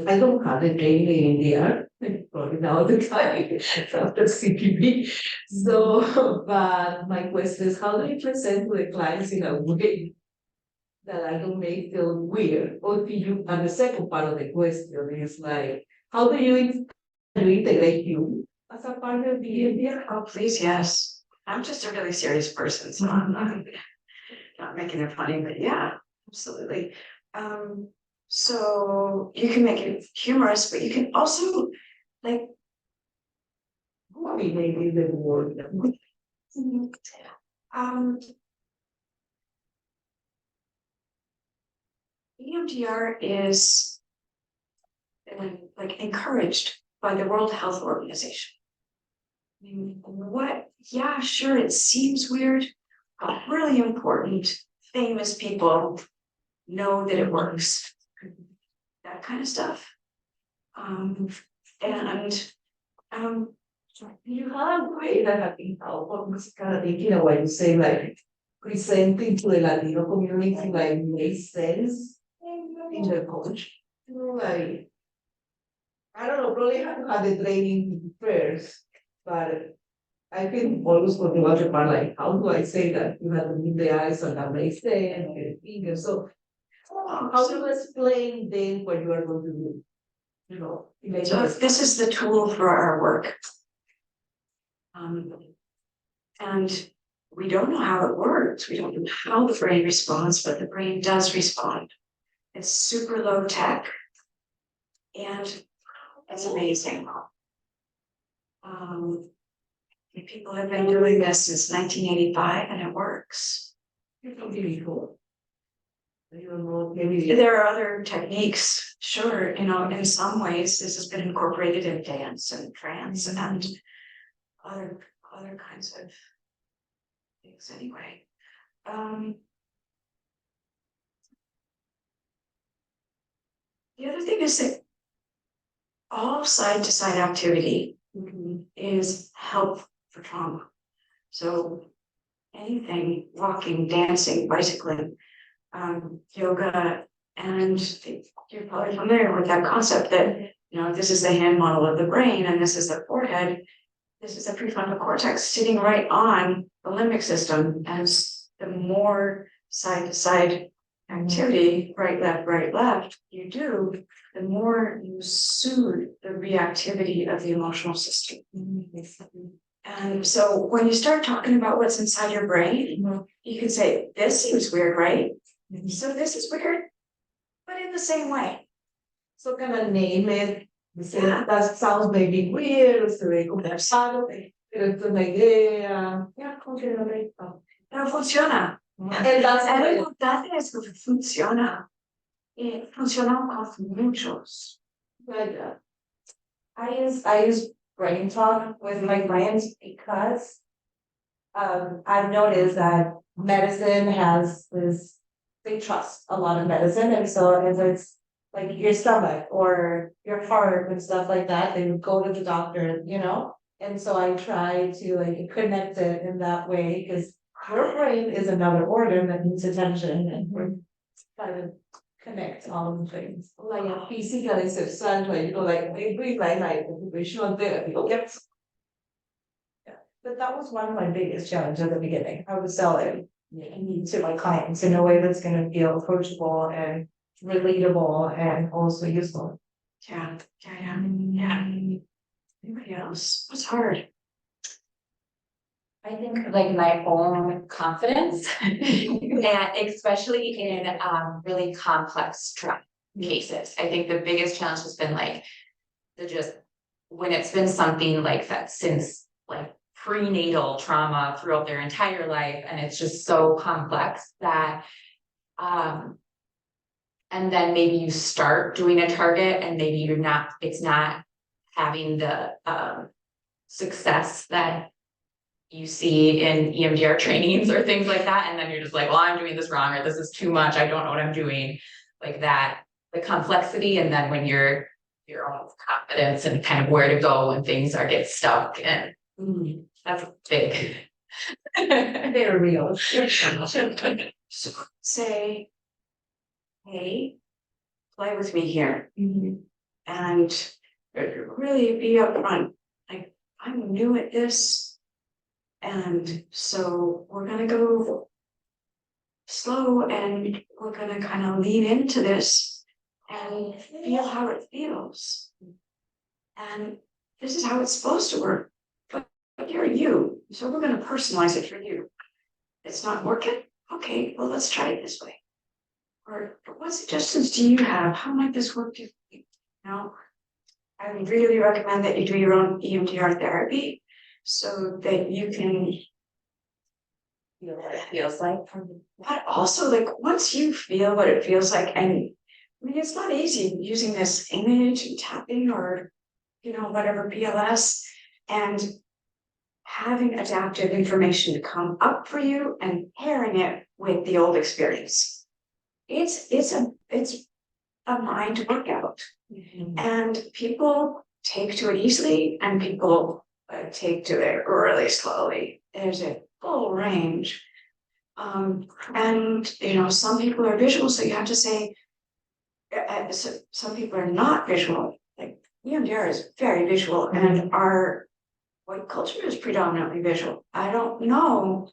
I don't have a training in EMDR, probably now the time after CPB. So, but my question is, how do you present to the clients in a way that I don't make feel weird? Or do you, and the second part of the question is like, how do you integrate you as a part of the EMDR? Oh, please, yes. I'm just a really serious person, so I'm not making it funny, but yeah, absolutely. So you can make it humorous, but you can also like Maybe the word. EMDR is like encouraged by the World Health Organization. I mean, what? Yeah, sure, it seems weird, but really important. Famous people know that it works. That kind of stuff. You have a way that have been helpful, because kind of thinking of what you say, like presenting to the Latino community, like makes sense in the coach. You know, like, I don't know, probably have to have the training first, but I think always for the other part, like, how do I say that you have to meet the eyes and that makes sense and the fingers? So, how do you explain then what you are going to do? You know, So this is the tool for our work. And we don't know how it works. We don't know how the brain responds, but the brain does respond. It's super low tech and it's amazing. People have been doing this since 1985 and it works. really cool. I don't know, maybe There are other techniques, sure, you know, in some ways this has been incorporated in dance and trance and other kinds of things anyway. The other thing is that all side-to-side activity is help for trauma. So anything, walking, dancing, bicycling, yoga, and you're probably familiar with that concept that, you know, this is the hand model of the brain and this is the forehead. This is the prefrontal cortex sitting right on the limbic system. As the more side to side activity, right, left, you do, the more you soothe the reactivity of the emotional system. And so when you start talking about what's inside your brain, you can say, this seems weird, right? So this is weird, but in the same way. So kind of name it, say, that sounds maybe weird, se ve como raro, pero esto es una idea. Ya, continuamente. Pero funciona. And that's Lo it. importante es que funciona. Y funciona con muchos. Like, I use brain talk with my clients because I've noticed that medicine has this, they trust a lot of medicine, and so if it's like your stomach or your heart and stuff like that, they would go to the doctor, you know? And so I try to like connect it in that way, because your brain is another organ that needs attention, and we're trying to connect all of the things. like physically, sexually, you know, like every like occupational therapy. Yep. But that was one of my biggest challenges at the beginning. I was selling to my clients in a way that's gonna feel approachable and relatable and also useful. Yeah. Anybody else? What's hard? I think like my own confidence, and especially in really complex trauma cases. I think the biggest challenge has been like when it's been something like that since like prenatal trauma throughout their entire life, and it's just so complex that and then maybe you start doing a target and maybe it's not having the success that you see in EMDR trainings or things like that, and then you're just like, well, I'm doing this wrong, or this is too much, I don't know what I'm doing, like that, the complexity, and then when your own confidence and kind of where to go when things get stuck, and that's big. They're real. So say, hey, play with me here. And really be upfront. Like, I'm new at this. And so we're gonna go slow, and we're gonna kind of lean into this and feel how it feels. And this is how it's supposed to work. But you're you. So we're gonna personalize it for you. It's not working? Okay, well, let's try it this way. Or what suggestions do you have? How might this work differently? You know, I would really recommend that you do your own EMDR therapy so that you can Feel what it feels like. but also like once you feel what it feels like, and I mean it's not easy using this image and tapping or whatever BLS, and having adaptive information to come up for you and pairing it with the old experience. It's a mind workout, and people take to it easily and people take to it really slowly. There's a full range. And some people are visual, so you have to say, so some people are not visual. Like EMDR is very visual, and our white culture is predominantly visual. I don't know,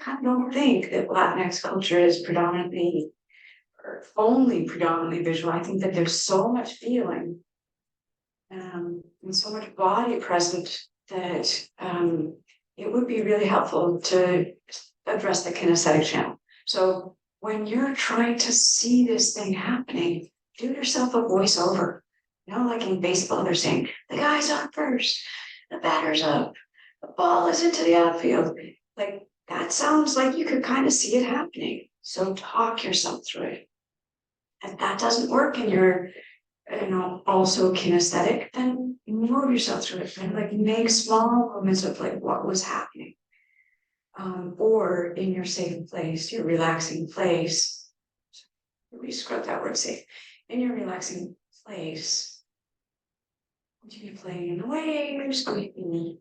I don't think that Latinx culture is predominantly or only predominantly visual. I think that there's so much feeling and so much body present that it would be really helpful to address the kinesthetic channel. So when you're trying to see this thing happening, do yourself a voiceover. Like in baseball, they're saying, the guy's on first, the batter's up, the ball is into the outfield. Like that sounds like you could kind of see it happening. So talk yourself through it. If that doesn't work and you're also kinesthetic, then move yourself through it and like make small moments of like what was happening. Or in your safe place, your relaxing place. Let me scrub that word safe. In your relaxing place, would you be playing in the waves? Would you be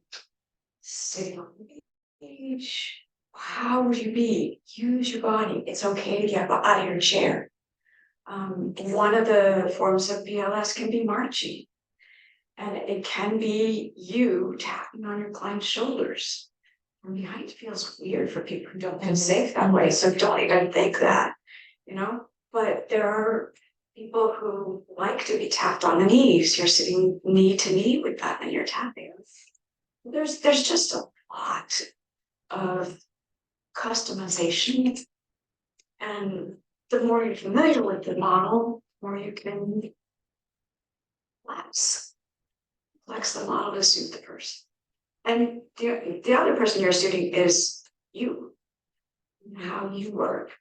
sitting on the beach? How would you be? Use your body. It's okay to get out of your chair. One of the forms of BLS can be marching, and it can be you tapping on your client's shoulders. From behind feels weird for people who don't feel safe that way, so don't even think that, But there are people who like to be tapped on the knees. You're sitting knee to knee with that and you're tapping. There's just a lot of customization. And the more you're familiar with the model, the more you can flex the model to suit the person. And the other person you're suiting is you, how you work.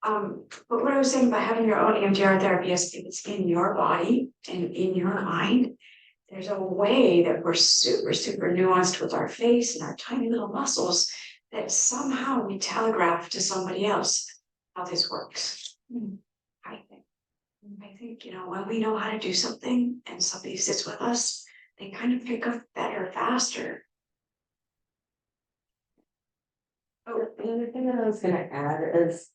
But what I was saying about having your own EMDR therapy is it's in your body and in your mind. There's a way that we're super, super nuanced with our face and our tiny little muscles that somehow we telegraph to somebody else how this works. I think, when we know how to do something and somebody sits with us, they kind of pick up better, faster. Oh, the other thing that I was gonna add is,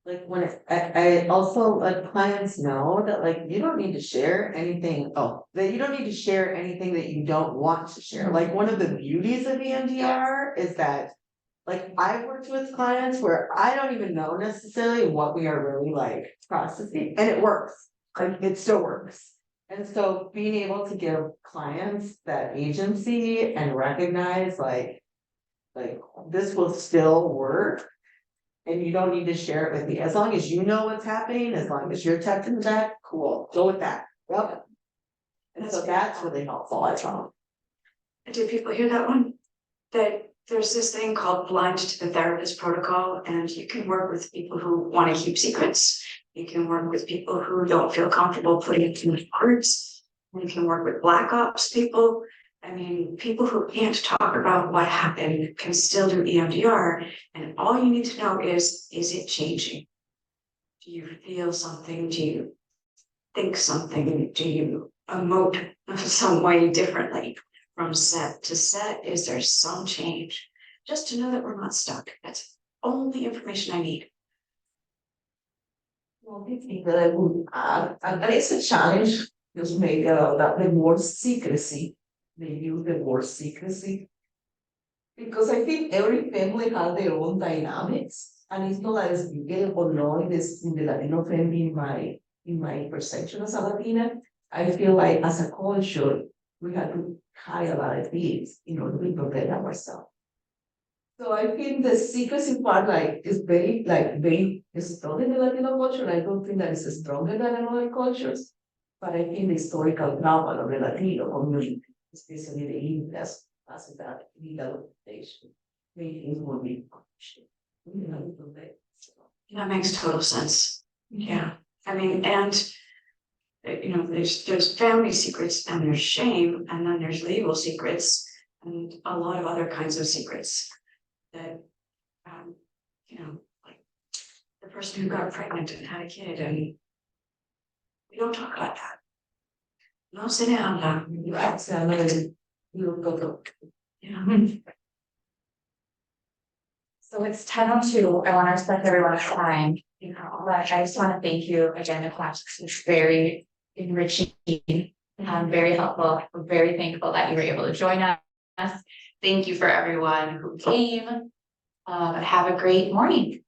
like when I also let clients know that like you don't need to share anything, that you don't need to share anything that you don't want to share. Like one of the beauties of EMDR is that like I've worked with clients where I don't even know necessarily what we are really like processing, and it works. Like it still works. And so being able to give clients that agency and recognize like this will still work. And you don't need to share it with me. As long as you know what's happening, as long as you're touching that, cool, go with that. Yep. And so that's really helpful, I found. Did people hear that one? That there's this thing called blind to the therapist protocol, and you can work with people who want to keep secrets. You can work with people who don't feel comfortable putting it in words. You can work with black ops people. I mean, people who can't talk about what happened can still do EMDR, and all you need to know is it changing? Do you feel something? Do you think something? Do you emote some way differently from set to set? Is there some change? Just to know that we're not stuck. That's all the information I need. One thing that I would add, and that is a challenge, because maybe that the word secrecy, they use the word secrecy. Because I think every family has their own dynamics, and it's not as beautiful knowing this in the Latino family in my perception as a Latina. I feel like as a culture, we have to hide a lot of things in order to protect ourselves. So I think the secrecy part is very strong in the Latino culture. I don't think that is stronger than in other cultures. But I think the historical trauma of the Latino community, especially the Indians, as that legal adaptation, made things more difficult. That makes total sense. Yeah. I mean, and there's family secrets and there's shame, and then there's legal secrets and a lot of other kinds of secrets that like the person who got pregnant and had a kid, and we don't talk about that. No, sit down now. So it's 10:02. I want to respect everyone's time. But I just want to thank you again, Natasha. It's very enriching, very helpful. We're very thankful that you were able to join us. Thank you for everyone who came. Have a great morning.